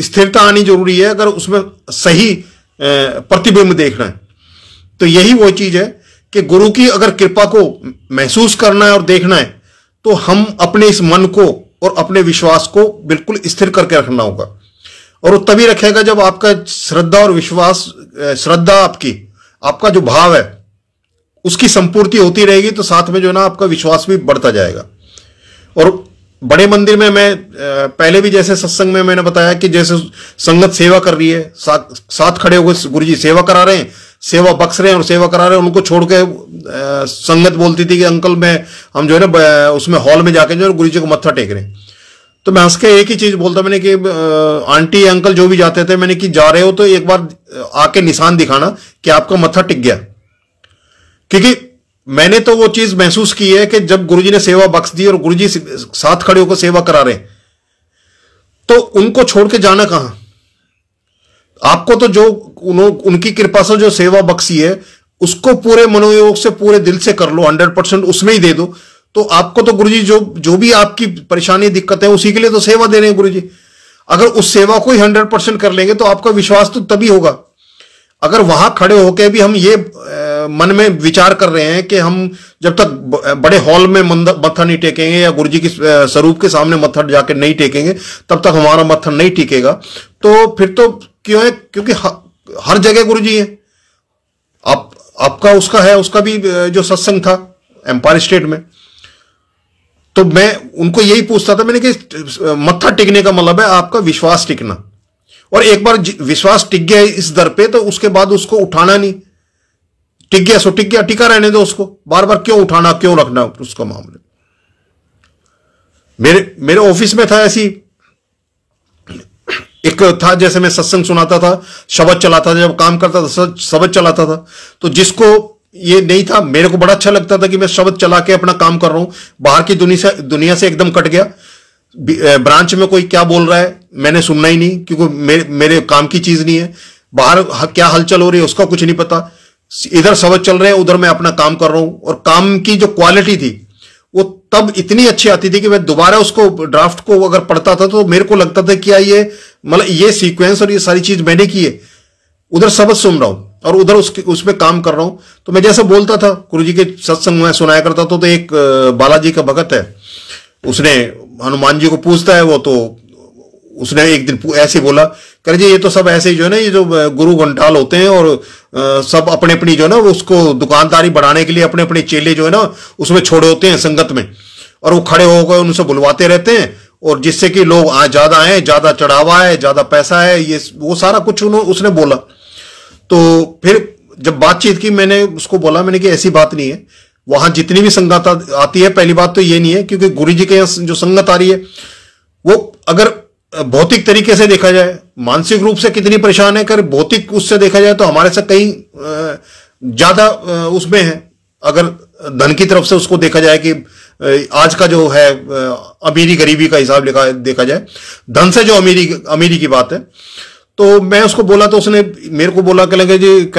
S1: स्थिरता आनी जरूरी है, अगर उसमें सही प्रतिबिंब देखना है। तो यही वो चीज है कि गुरु की अगर कृपा को महसूस करना है और देखना है, तो हम अपने इस मन को और अपने विश्वास को बिल्कुल स्थिर करके रखना होगा। और वो तभी रखेगा जब आपका श्रद्धा और विश्वास, श्रद्धा आपका जो भाव है उसकी संपूर्ति होती रहेगी, तो साथ में जो है ना आपका विश्वास भी बढ़ता जाएगा। और बड़े मंदिर में मैं पहले भी जैसे सत्संग में मैंने बताया कि जैसे संगत सेवा कर रही है, साथ खड़े होकर गुरुजी सेवा करा रहे हैं, सेवा बख्श रहे हैं और सेवा करा रहे हैं, उनको छोड़ के संगत बोलती थी कि अंकल हम जो है ना उसमें हॉल में जाके जो है गुरुजी को मत्था टेक रहे हैं। तो मैं हंस के एक ही चीज बोलता मैंने कि आंटी अंकल जो भी जाते थे, मैंने कि जा रहे हो तो एक बार आके निशान दिखाना कि आपका मत्था टिक गया। क्योंकि मैंने तो वो चीज महसूस की है कि जब गुरुजी ने सेवा बख्श दी और गुरुजी साथ खड़े होकर सेवा करा रहे, तो उनको छोड़ के जाना कहां। आपको तो जो उनकी कृपा से जो सेवा बख्शी है उसको पूरे मनोयोग से, पूरे दिल से कर लो, 100% उसमें ही दे दो। तो आपको तो गुरुजी जो भी आपकी परेशानी दिक्कत है उसी के लिए तो सेवा दे रहे हैं गुरुजी। अगर उस सेवा को ही 100% कर लेंगे तो आपका विश्वास तो तभी होगा। अगर वहां खड़े होकर भी हम ये मन में विचार कर रहे हैं कि हम जब तक बड़े हॉल में मत्था नहीं टेकेंगे या गुरुजी के स्वरूप के सामने मत्था जाकर नहीं टेकेंगे, तब तक हमारा मत्था नहीं टिकेगा। तो फिर तो क्यों है, क्योंकि हर जगह गुरुजी है। आपका उसका है, उसका भी जो सत्संग था एम्पायर स्टेट में, तो मैं उनको यही पूछता था मैंने कि मत्था टिकने का मतलब है आपका विश्वास टिकना, और एक बार विश्वास टिक गया इस दर पे तो उसके बाद उसको उठाना नहीं। टिक गया सो टिक गया, टिका रहने दो उसको, बार बार क्यों उठाना, क्यों रखना उसका मामले। मेरे ऑफिस में था ऐसी एक था, जैसे मैं सत्संग सुनाता था, शब्द चलाता था, जब काम करता था शब्द चलाता था, तो जिसको ये नहीं था, मेरे को बड़ा अच्छा लगता था कि मैं शब्द चला के अपना काम कर रहा हूं, बाहर की दुनिया से एकदम कट गया। ब्रांच में कोई क्या बोल रहा है मैंने सुनना ही नहीं, क्योंकि मेरे काम की चीज नहीं है। बाहर क्या हलचल हो रही है उसका कुछ नहीं पता, इधर शब्द चल रहे हैं, उधर मैं अपना काम कर रहा हूं। और काम की जो क्वालिटी थी वो तब इतनी अच्छी आती थी कि मैं दोबारा उसको ड्राफ्ट को अगर पढ़ता था तो मेरे को लगता था कि ये मतलब ये सीक्वेंस और ये सारी चीज मैंने की है। उधर शब्द सुन रहा हूं और उधर उसमें काम कर रहा हूं। तो मैं जैसे बोलता था, गुरुजी के सत्संग में सुनाया करता था, तो एक बालाजी का भगत है, उसने हनुमान जी को पूछता है वो, तो उसने एक दिन ऐसे बोला, कह जी ये तो सब ऐसे ही जो है ना, ये जो गुरु घंटाल होते हैं और सब अपने अपनी जो है ना उसको दुकानदारी बढ़ाने के लिए अपने अपने चेले जो है ना उसमें छोड़े होते हैं संगत में, और वो खड़े होकर उनसे बुलवाते रहते हैं, और जिससे कि लोग ज्यादा आए, ज्यादा चढ़ावा है, ज्यादा पैसा है, ये वो सारा कुछ उसने बोला। तो फिर जब बातचीत की, मैंने उसको बोला, मैंने कि ऐसी बात नहीं है, वहां जितनी भी संगत आती है, पहली बात तो ये नहीं है, क्योंकि गुरु जी के यहाँ जो संगत आ रही है वो अगर भौतिक तरीके से देखा जाए, मानसिक रूप से कितनी परेशान है, कर भौतिक उससे देखा जाए तो हमारे से कहीं ज्यादा उसमें है। अगर धन की तरफ से उसको देखा जाए कि आज का जो है अमीरी गरीबी का हिसाब देखा जाए, धन से जो अमीरी की बात है, तो मैं उसको बोला तो उसने मेरे को बोला, कह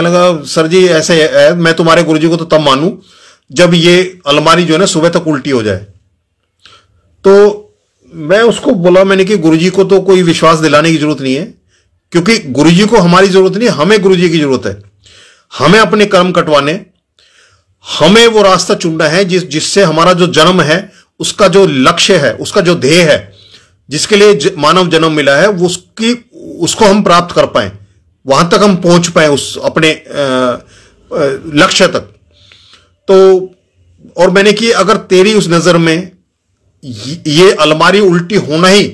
S1: लगा सर जी ऐसे है, मैं तुम्हारे गुरुजी को तो तब मानूं जब ये अलमारी जो है ना सुबह तक उल्टी हो जाए। तो मैं उसको बोला, मैंने कि गुरुजी को तो कोई विश्वास दिलाने की जरूरत नहीं है, क्योंकि गुरुजी को हमारी जरूरत नहीं, हमें गुरुजी की जरूरत है। हमें अपने कर्म कटवाने, हमें वो रास्ता चुनना है जिससे हमारा जो जन्म है उसका जो लक्ष्य है, उसका जो ध्येय है, जिसके लिए मानव जन्म मिला है, उसको हम प्राप्त कर पाए, वहां तक हम पहुंच पाए, उस अपने लक्ष्य तक। तो और मैंने कि अगर तेरी उस नजर में ये अलमारी उल्टी होना ही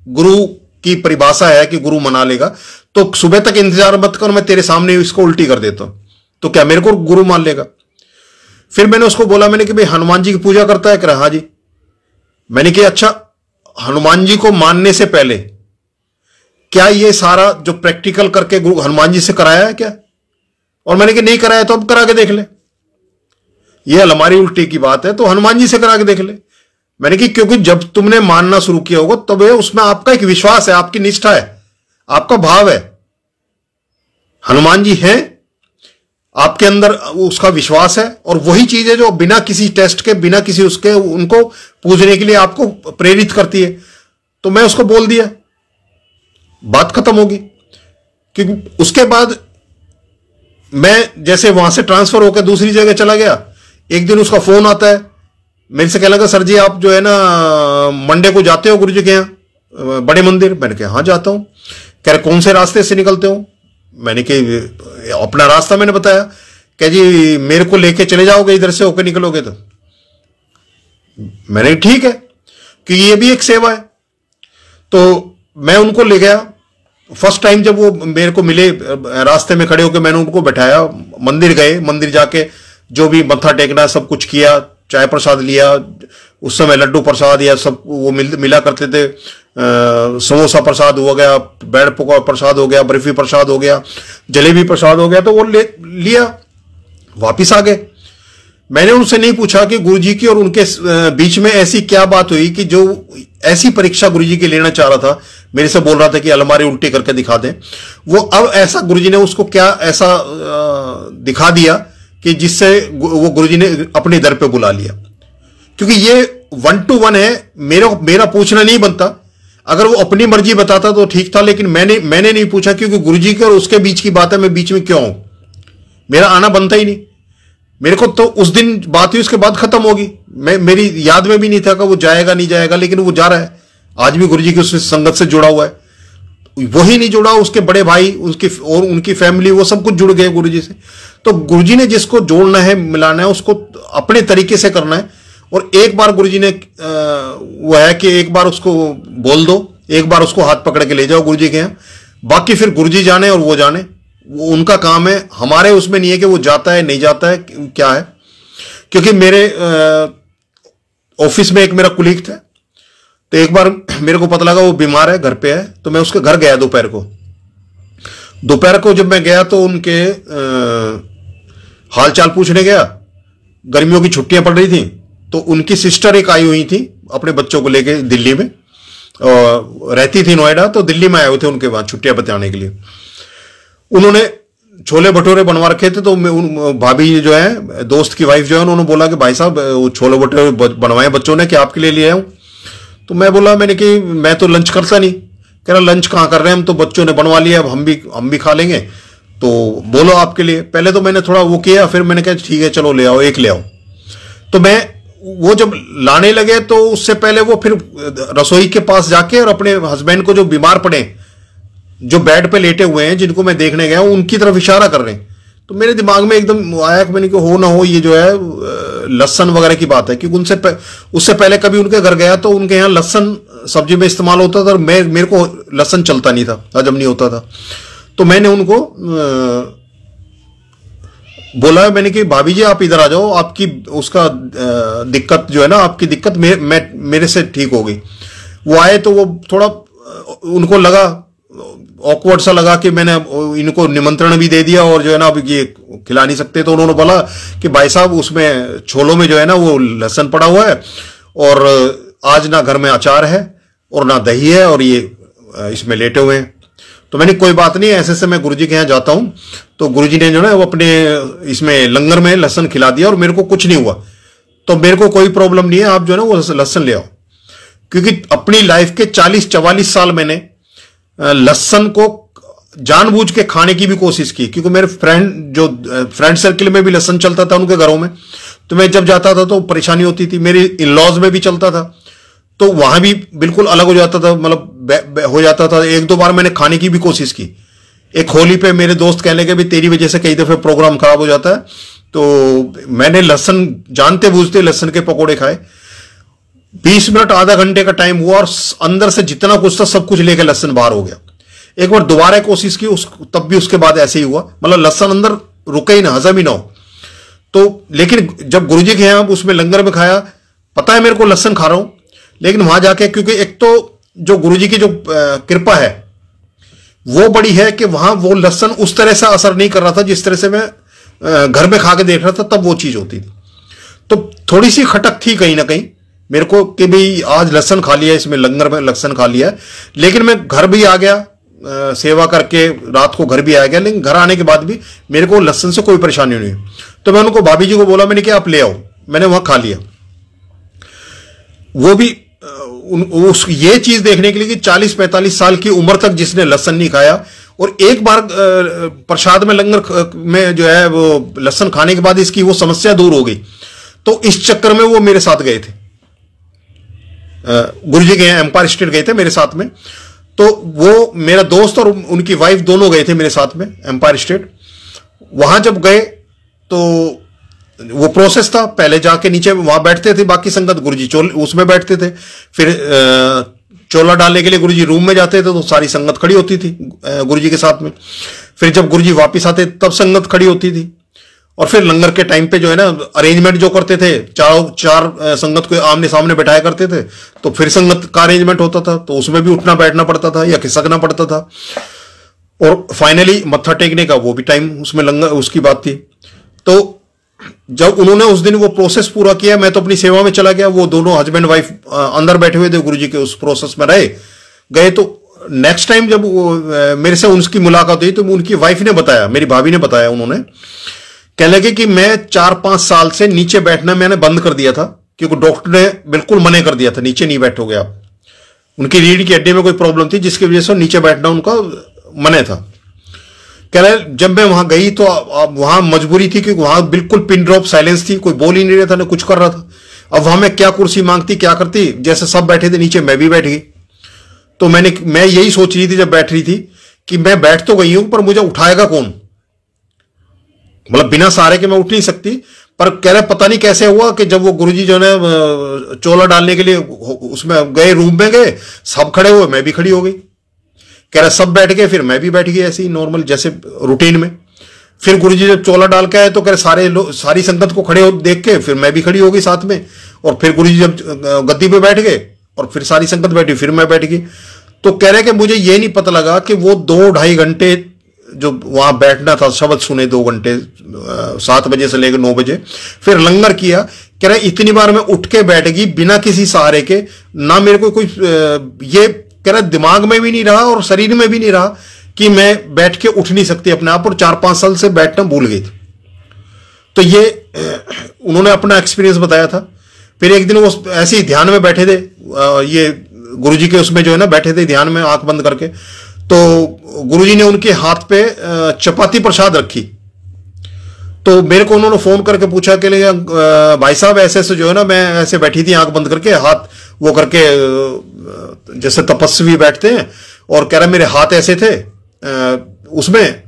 S1: गुरु की परिभाषा है कि गुरु मना लेगा, तो सुबह तक इंतजार मत कर, मैं तेरे सामने इसको उल्टी कर देता हूं, तो क्या मेरे को गुरु मान लेगा? फिर मैंने उसको बोला, मैंने कि भाई हनुमान जी की पूजा करता है? कह रहा हाँ जी। मैंने कि अच्छा, हनुमान जी को मानने से पहले क्या ये सारा जो प्रैक्टिकल करके गुरु हनुमान जी से कराया है क्या? और मैंने कि नहीं कराया, तो अब करा के देख ले। ये अलमारी उल्टी की बात है तो हनुमान जी से करा के देख ले। मैंने कि क्योंकि जब तुमने मानना शुरू किया होगा तब उसमें आपका एक विश्वास है, आपकी निष्ठा है, आपका भाव है। हनुमान जी हैं, आपके अंदर उसका विश्वास है, और वही चीज है जो बिना किसी टेस्ट के, बिना किसी उसके, उनको पूजने के लिए आपको प्रेरित करती है। तो मैं उसको बोल दिया, बात खत्म होगी। क्योंकि उसके बाद मैं जैसे वहां से ट्रांसफर होकर दूसरी जगह चला गया, एक दिन उसका फोन आता है, मेरे से कह लगा सर जी आप जो है ना मंडे को जाते हो गुरु जी के यहाँ बड़े मंदिर? मैंने कहा हाँ जाता हूं। कह रहे कौन से रास्ते से निकलते हो? मैंने कि अपना रास्ता मैंने बताया। कह जी मेरे को लेके चले जाओगे, इधर से होकर निकलोगे तो? मैंने ठीक है, कि ये भी एक सेवा है। तो मैं उनको ले गया। फर्स्ट टाइम जब वो मेरे को मिले रास्ते में खड़े होकर, मैंने उनको बैठाया, मंदिर गए, मंदिर जाके जो भी मत्था टेकना सब कुछ किया, चाय प्रसाद लिया, उस समय लड्डू प्रसाद या सब वो मिला करते थे, समोसा प्रसाद हो गया, ब्रेड पकौड़ा प्रसाद हो गया, बर्फी प्रसाद हो गया, जलेबी प्रसाद हो गया, तो वो लिया, वापिस आ गए। मैंने उनसे नहीं पूछा कि गुरुजी की और उनके बीच में ऐसी क्या बात हुई कि जो ऐसी परीक्षा गुरुजी की लेना चाह रहा था, मेरे से बोल रहा था कि अलमारी उल्टी करके दिखा दें, वो अब ऐसा गुरुजी ने उसको क्या ऐसा दिखा दिया कि जिससे वो गुरुजी ने अपने दर पे बुला लिया। क्योंकि ये 1 to 1 है, मेरा पूछना नहीं बनता। अगर वो अपनी मर्जी बताता तो ठीक था, लेकिन मैंने नहीं पूछा, क्योंकि गुरुजी के और उसके बीच की बात है, मैं बीच में क्यों हूं? मेरा आना बनता ही नहीं। मेरे को तो उस दिन बात हुई, उसके बाद खत्म होगी। मेरी याद में भी नहीं था कि वो जाएगा नहीं जाएगा, लेकिन वो जा रहा है। आज भी गुरुजी की उस संगत से जुड़ा हुआ है। वही नहीं जुड़ा, उसके बड़े भाई, उसके और उनकी फैमिली, वो सब कुछ जुड़ गए गुरुजी से। तो गुरुजी ने जिसको जोड़ना है, मिलाना है, उसको अपने तरीके से करना है। और एक बार गुरुजी ने वो है कि एक बार उसको बोल दो, एक बार उसको हाथ पकड़ के ले जाओ गुरुजी के यहाँ, बाकी फिर गुरुजी जाने और वो जाने, वो उनका काम है। हमारे उसमें नहीं है कि वो जाता है नहीं जाता है क्या है। क्योंकि मेरे ऑफिस में एक मेरा कुलीग था, तो एक बार मेरे को पता लगा वो बीमार है, घर पे है, तो मैं उसके घर गया दोपहर को। जब मैं गया तो उनके हाल चाल पूछने गया। गर्मियों की छुट्टियां पड़ रही थी, तो उनकी सिस्टर एक आई हुई थी अपने बच्चों को लेके दिल्ली में, और रहती थी नोएडा, तो दिल्ली में आए हुए थे उनके वहां छुट्टियां बिताने के लिए। उन्होंने छोले भटूरे बनवा रखे थे, तो भाभी जो है, दोस्त की वाइफ जो है, उन्होंने बोला कि भाई साहब वो छोले भटूरे बनवाए बच्चों ने, कि आपके लिए ले आऊं? तो मैं बोला, मैंने कि मैं तो लंच करता नहीं। कह रहा लंच कहाँ कर रहे हैं, हम तो बच्चों ने बनवा लिया, अब हम भी खा लेंगे, तो बोलो आपके लिए। पहले तो मैंने थोड़ा वो किया, फिर मैंने कहा ठीक है चलो ले आओ, एक ले आओ। तो मैं वो जब लाने लगे तो उससे पहले वो फिर रसोई के पास जाके और अपने हस्बैंड को जो बीमार पड़े, जो बेड पे लेटे हुए हैं, जिनको मैं देखने गया हूं, उनकी तरफ इशारा कर रहे हैं। तो मेरे दिमाग में एकदम आया कि मैंने कहा हो ना हो ये जो है लहसन वगैरह की बात है, क्योंकि उससे पहले कभी उनके घर गया तो उनके यहाँ लहसन सब्जी में इस्तेमाल होता था और मेरे को लहसन चलता नहीं था, हजम नहीं होता था। तो मैंने उनको बोला, मैंने कि भाभी जी आप इधर आ जाओ, आपकी उसका दिक्कत जो है ना, आपकी दिक्कत मेरे से ठीक हो गई। वो आए तो वो थोड़ा उनको लगा ऑकवर्ड सा लगा कि मैंने इनको निमंत्रण भी दे दिया और जो है ना अब ये खिला नहीं सकते। तो उन्होंने बोला कि भाई साहब उसमें छोलों में जो है ना वो लहसुन पड़ा हुआ है और आज ना घर में अचार है और ना दही है और ये इसमें लेटे हुए हैं। तो मैंने कोई बात नहीं, ऐसे से मैं गुरुजी के यहाँ जाता हूँ। तो गुरुजी ने जो है वो अपने इसमें लंगर में लहसुन खिला दिया और मेरे को कुछ नहीं हुआ। तो मेरे को कोई प्रॉब्लम नहीं है, आप जो है ना वो लहसुन ले आओ। क्योंकि अपनी लाइफ के 40-44 साल मैंने लहसुन को जानबूझ के खाने की भी कोशिश की, क्योंकि मेरे फ्रेंड सर्किल में भी लहसुन चलता था उनके घरों में। तो मैं जब जाता था तो परेशानी होती थी, मेरी इन लॉज में भी चलता था, तो वहां भी बिल्कुल अलग हो जाता था, मतलब हो जाता था। 1-2 बार मैंने खाने की भी कोशिश की। एक होली पे मेरे दोस्त कहने के भी तेरी वजह से कई दफे प्रोग्राम खराब हो जाता है। तो मैंने लहसुन जानते बूझते लहसुन के पकोड़े खाए। 20 मिनट आधा घंटे का टाइम हुआ और अंदर से जितना कुछ था सब कुछ लेकर लहसुन बाहर हो गया। एक बार दोबारा कोशिश की, तब भी उसके बाद ऐसे ही हुआ, मतलब लहसुन अंदर रुके ही ना, हजम ही ना हो। तो लेकिन जब गुरुजी के यहाँ उसमें लंगर में खाया, पता है मेरे को लहसुन खा रहा हूं, लेकिन वहां जाके क्योंकि एक तो जो गुरुजी की जो कृपा है वो बड़ी है कि वहां वो लहसुन उस तरह से असर नहीं कर रहा था जिस तरह से मैं घर में खा के देख रहा था, तब वो चीज होती थी। तो थोड़ी सी खटक थी कहीं ना कहीं मेरे को कि भाई आज लहसुन खा लिया, इसमें लंगर में लहसुन खा लिया। लेकिन मैं घर भी आ गया, सेवा करके रात को घर भी आ गया। लेकिन घर आने के बाद भी मेरे को लहसुन से कोई परेशानी नहीं हुई। तो मैं उनको भाभी जी को बोला, मैंने कि आप ले आओ, मैंने वहां खा लिया। वो भी ये चीज देखने के लिए कि 40-45 साल की उम्र तक जिसने लहसुन नहीं खाया और एक बार प्रसाद में लंगर में जो है वो लहसुन खाने के बाद इसकी वो समस्या दूर हो गई। तो इस चक्कर में वो मेरे साथ गए थे, गुरुजी के यहाँ एम्पायर स्टेट गए थे मेरे साथ में। तो वो मेरा दोस्त और उनकी वाइफ दोनों गए थे मेरे साथ में एम्पायर स्टेट। वहां जब गए तो वो प्रोसेस था, पहले जाके नीचे वहां बैठते थे बाकी संगत, गुरुजी उसमें बैठते थे। फिर चोला डालने के लिए गुरुजी रूम में जाते थे तो सारी संगत खड़ी होती थी गुरुजी के साथ में। फिर जब गुरुजी वापस आते तब संगत खड़ी होती थी। और फिर लंगर के टाइम पे जो है ना अरेंजमेंट जो करते थे, चार संगत को आमने सामने बैठाया करते थे, तो फिर संगत का अरेंजमेंट होता था, तो उसमें भी उठना बैठना पड़ता था या खिसकना पड़ता था। और फाइनली मत्था टेकने का वो भी टाइम उसमें लंगर उसकी बात थी। तो जब उन्होंने उस दिन वो प्रोसेस पूरा किया, मैं तो अपनी सेवा में चला गया, वो दोनों हस्बैंड वाइफ अंदर बैठे हुए थे गुरुजी के उस प्रोसेस में रहे गए। तो नेक्स्ट टाइम जब मेरे से उनकी मुलाकात हुई तो उनकी वाइफ ने बताया, मेरी भाभी ने बताया, उन्होंने कहने लगे कि मैं 4-5 साल से नीचे बैठना मैंने बंद कर दिया था, क्योंकि डॉक्टर ने बिल्कुल मना कर दिया था, नीचे नहीं बैठोगे आप। उनकी रीढ़ की हड्डी में कोई प्रॉब्लम थी जिसकी वजह से नीचे बैठना उनका मना था। कह रहे जब मैं वहां गई तो वहां मजबूरी थी, क्योंकि वहां बिल्कुल पिन ड्रॉप साइलेंस थी, कोई बोल ही नहीं रहा था, ना कुछ कर रहा था। अब वहां मैं क्या कुर्सी मांगती, क्या करती, जैसे सब बैठे थे नीचे मैं भी बैठ गई। तो मैं यही सोच रही थी जब बैठ रही थी कि मैं बैठ तो गई हूं पर मुझे उठाएगा कौन, मतलब बिना सहारे के मैं उठ नहीं सकती। पर कह रहे पता नहीं कैसे हुआ कि जब वो गुरुजी जो है चोला डालने के लिए उसमें गए, रूम में गए, सब खड़े हुए, मैं भी खड़ी हो गई। कह रहा सब बैठ गए, फिर मैं भी बैठ गई ऐसे ही नॉर्मल जैसे रूटीन में। फिर गुरुजी जब चोला डाल के आए तो कह रहे सारी संगत को खड़े हो देख के फिर मैं भी खड़ी हो गई साथ में। और फिर गुरुजी जब गद्दी पे बैठ गए और फिर सारी संगत बैठी, फिर मैं बैठ गई। तो कह रहे कि मुझे ये नहीं पता लगा कि वो 2-2.5 घंटे जो वहां बैठना था, शब्द सुने 2 घंटे, 7 बजे से लेकर 9 बजे, फिर लंगर किया। कह रहे इतनी बार मैं उठ के बैठ गई बिना किसी सहारे के, ना मेरे को कोई ये कह रहा दिमाग में भी नहीं रहा और शरीर में भी नहीं रहा कि मैं बैठ के उठ नहीं सकती अपने आप, और 4-5 साल से बैठना भूल गई थी। तो ये उन्होंने अपना एक्सपीरियंस बताया था। फिर एक दिन वो ऐसे ही ध्यान में बैठे थे, ये गुरुजी के उसमें जो है ना बैठे थे ध्यान में आंख बंद करके। तो गुरुजी ने उनके हाथ पे चपाती प्रसाद रखी तो मेरे को उन्होंने फोन करके पूछा कि भाई साहब ऐसे ऐसे जो है ना, मैं ऐसे बैठी थी आंख बंद करके, हाथ वो करके जैसे तपस्वी बैठते हैं, और कह रहा मेरे हाथ ऐसे थे उसमें,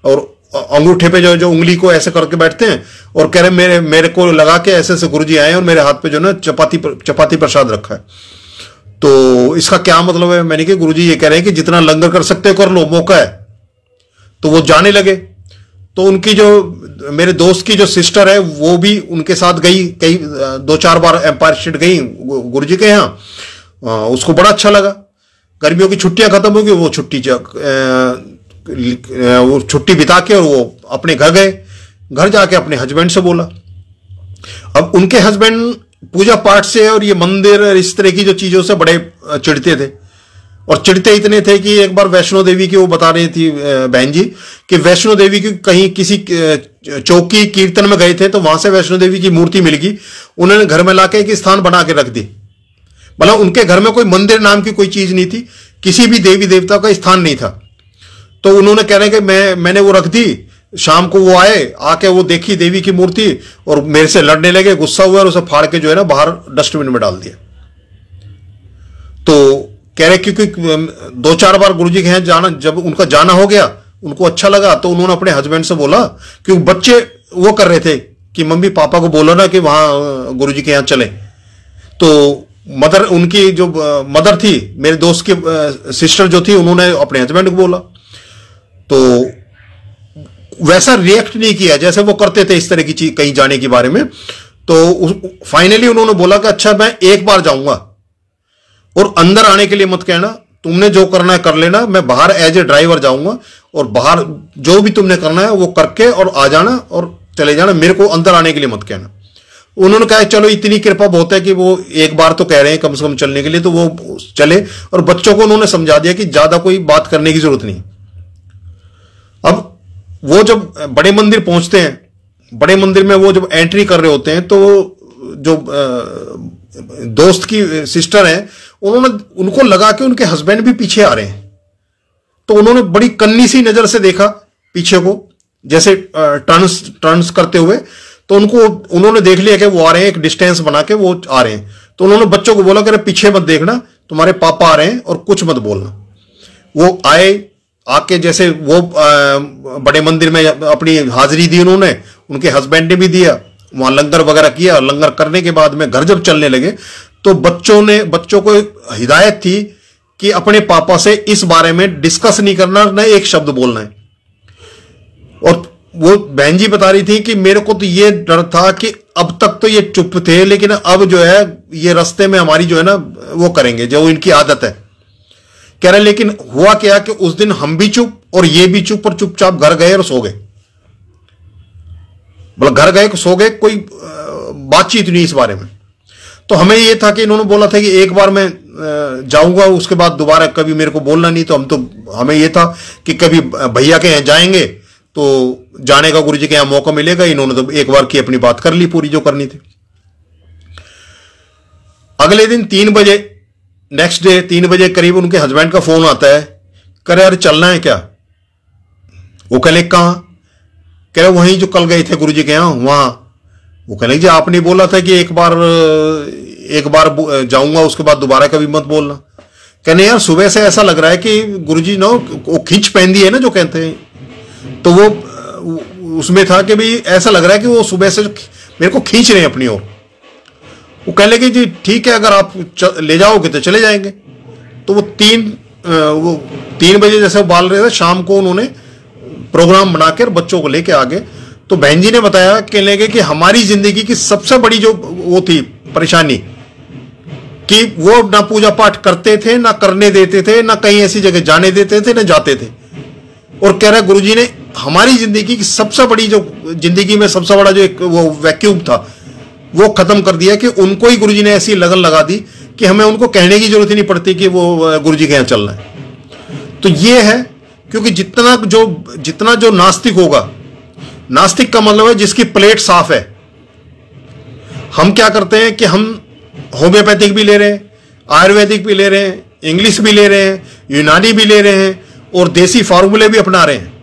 S1: और अंगूठे पे जो उंगली को ऐसे करके बैठते हैं, और कह रहे मेरे को लगा के ऐसे ऐसे गुरुजी आए और मेरे हाथ पे जो ना चपाती प्रसाद रखा है। तो इसका क्या मतलब है? मैंने कहा गुरुजी ये कह रहे हैं कि जितना लंगर कर सकते हो कर लो, मौका है। तो वो जाने लगे। तो उनकी जो मेरे दोस्त की जो सिस्टर है वो भी उनके साथ गई, कई 2-4 बार एम्पायर स्टेट गई गुरुजी के यहाँ। उसको बड़ा अच्छा लगा। गर्मियों की छुट्टियां खत्म हो गई, वो छुट्टी बिता के और वो अपने घर गए। घर जाके अपने हस्बैंड से बोला। अब उनके हस्बैंड पूजा पाठ से और ये मंदिर इस तरह की जो चीजों से बड़े चिढ़ते थे, और चिढ़ते इतने थे कि एक बार वैष्णो देवी की वो बता रही थी बहन जी कि वैष्णो देवी की कहीं किसी चौकी कीर्तन में गए थे, तो वहां से वैष्णो देवी की मूर्ति मिल गई। उन्होंने घर में लाके एक स्थान बना के रख दी। मतलब उनके घर में कोई मंदिर नाम की कोई चीज नहीं थी, किसी भी देवी देवता का स्थान नहीं था। तो उन्होंने कह रहे कि मैंने वो रख दी। शाम को वो आए, आके वो देखी देवी की मूर्ति और मेरे से लड़ने लगे, गुस्सा हुआ और उसे फाड़ के जो है ना बाहर डस्टबिन में डाल दिया। तो कह रहे क्योंकि 2-4 बार गुरुजी के यहाँ जाना, जब उनका जाना हो गया उनको अच्छा लगा, तो उन्होंने अपने हस्बैंड से बोला, क्योंकि बच्चे वो कर रहे थे कि मम्मी पापा को बोलो ना कि वहां गुरुजी के यहाँ चले। तो मदर, उनकी जो मदर थी मेरे दोस्त की सिस्टर जो थी, उन्होंने अपने हस्बैंड को बोला। तो वैसा रिएक्ट नहीं किया जैसे वो करते थे इस तरह की चीज कहीं जाने के बारे में। तो फाइनली उन्होंने बोला कि अच्छा मैं एक बार जाऊंगा और अंदर आने के लिए मत कहना, तुमने जो करना है कर लेना, मैं बाहर एज ए ड्राइवर जाऊंगा और बाहर जो भी तुमने करना है वो करके और आ जाना और चले जाना, मेरे को अंदर आने के लिए मत कहना। उन्होंने कहा चलो इतनी कृपा बहुत है कि वो एक बार तो कह रहे हैं कम से कम चलने के लिए, तो वो चले। और बच्चों को उन्होंने समझा दिया कि ज्यादा कोई बात करने की जरूरत नहीं। अब वो जब बड़े मंदिर पहुंचते हैं, बड़े मंदिर में वो जब एंट्री कर रहे होते हैं, तो जो दोस्त की सिस्टर है उनको लगा कि उनके हस्बैंड भी पीछे आ रहे हैं। तो उन्होंने बड़ी कन्नी सी नजर से देखा पीछे को, जैसे टर्न्स करते हुए। तो उन्होंने देख लिया कि वो आ रहे हैं, एक डिस्टेंस बना के वो आ रहे हैं। तो उन्होंने बच्चों को बोला कि पीछे मत देखना, तुम्हारे पापा आ रहे हैं और कुछ मत बोलना। वो आए, आके जैसे वो बड़े मंदिर में अपनी हाजिरी दी उन्होंने, उनके हस्बैंड ने भी दिया, वहां लंगर वगैरह किया। लंगर करने के बाद में घर जब चलने लगे तो बच्चों को हिदायत थी कि अपने पापा से इस बारे में डिस्कस नहीं करना, न एक शब्द बोलना है। और वो बहन जी बता रही थी कि मेरे को तो ये डर था कि अब तक तो ये चुप थे, लेकिन अब जो है ये रास्ते में हमारी जो है ना वो करेंगे, जो इनकी आदत है। कह रहे लेकिन हुआ क्या कि उस दिन हम भी चुप और ये भी चुप, और चुपचाप घर गए और सो गए। मतलब घर गए सो गए, कोई बातचीत नहीं इस बारे में। तो हमें ये था कि इन्होंने बोला था कि एक बार मैं जाऊंगा, उसके बाद दोबारा कभी मेरे को बोलना नहीं। तो हमें ये था कि कभी भैया के यहाँ जाएंगे तो जाने का गुरुजी के यहाँ मौका मिलेगा। इन्होंने तो एक बार की अपनी बात कर ली पूरी जो करनी थी। अगले दिन 3 बजे, नेक्स्ट डे 3 बजे करीब उनके हस्बैंड का फोन आता है, कह रहे यार चलना है क्या? वो कह ले कहां? कह रहे वहीं जो कल गए थे गुरुजी के यहाँ वहां। वो कह ले जी आपने बोला था कि एक बार जाऊंगा, उसके बाद दोबारा कभी मत बोलना। कहने यार सुबह से ऐसा लग रहा है कि गुरुजी ना वो खींच पहनती है ना जो कहते हैं, तो वो उसमें था कि भाई ऐसा लग रहा है कि वो सुबह से मेरे को खींच रहे हैं अपनी ओर। वो कह लगे जी ठीक है, अगर आप ले जाओगे तो चले जाएंगे। तो वो 3 बजे जैसे बाल रहे थे, शाम को उन्होंने प्रोग्राम बनाकर बच्चों को लेके आ गए। तो बहन जी ने बताया कि लगे कि हमारी जिंदगी की सबसे बड़ी जो वो थी परेशानी कि वो ना पूजा पाठ करते थे, ना करने देते थे, ना कहीं ऐसी जगह जाने देते थे, ना जाते थे। और कह रहा गुरुजी ने हमारी जिंदगी की सबसे बड़ी जो जिंदगी में सबसे बड़ा जो एक वो वैक्यूम था वो खत्म कर दिया कि उनको ही गुरुजी ने ऐसी लगन लगा दी कि हमें उनको कहने की जरूरत ही नहीं पड़ती कि वो गुरुजी के यहाँ चलना है। तो ये है, क्योंकि जितना जो नास्तिक होगा, नास्तिक का मतलब है जिसकी प्लेट साफ है। हम क्या करते हैं कि हम होम्योपैथिक भी ले रहे हैं, आयुर्वेदिक भी ले रहे हैं, इंग्लिश भी ले रहे हैं, यूनानी भी ले रहे हैं और देसी फार्मूले भी अपना रहे हैं।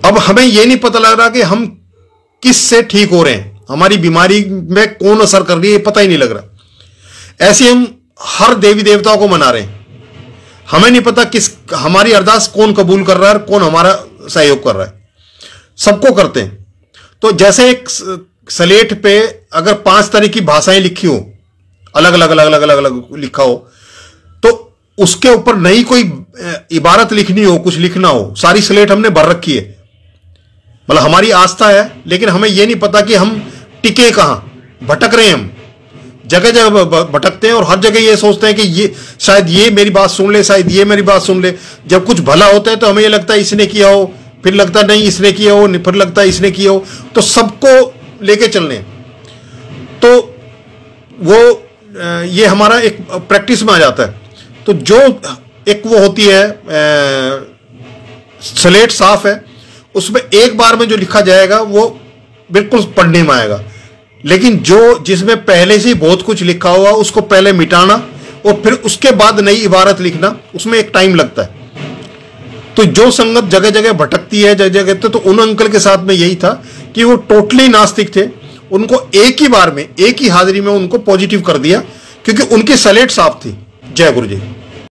S1: अब हमें यह नहीं पता लग रहा कि हम किससे ठीक हो रहे हैं, हमारी बीमारी में कौन असर कर रही है, पता ही नहीं लग रहा। ऐसे हम हर देवी देवताओं को मना रहे हैं, हमें नहीं पता किस हमारी अरदास कौन कबूल कर रहा है और कौन हमारा सहयोग कर रहा है। सबको करते हैं। तो जैसे एक स्लेट पे अगर 5 तरह की भाषाएं लिखी हो, अलग अलग अलग अलग अलग अलग लिखा हो, तो उसके ऊपर नई कोई इबारत लिखनी हो, कुछ लिखना हो, सारी स्लेट हमने भर रखी है। मतलब हमारी आस्था है, लेकिन हमें यह नहीं पता कि हम टिके कहां, भटक रहे हैं। हम जगह जगह भटकते हैं और हर जगह ये सोचते हैं कि ये शायद ये मेरी बात सुन ले, शायद ये मेरी बात सुन ले। जब कुछ भला होता है तो हमें ये लगता है इसने किया हो, फिर लगता है नहीं इसने किया हो, फिर लगता है इसने किया हो। तो सबको लेके चलने, तो वो ये हमारा एक प्रैक्टिस में आ जाता है। तो जो एक वो होती है स्लेट साफ है, उसमें एक बार में जो लिखा जाएगा वो बिल्कुल पढ़ने में आएगा। लेकिन जो जिसमें पहले से ही बहुत कुछ लिखा हुआ उसको पहले मिटाना और फिर उसके बाद नई इबारत लिखना, उसमें एक टाइम लगता है। तो जो संगत जगह जगह भटकती है, जगह जगह, तो उन अंकल के साथ में यही था कि वो टोटली नास्तिक थे। उनको एक ही बार में, एक ही हाजिरी में उनको पॉजिटिव कर दिया, क्योंकि उनकी स्लेट साफ थी। जय गुरु जी।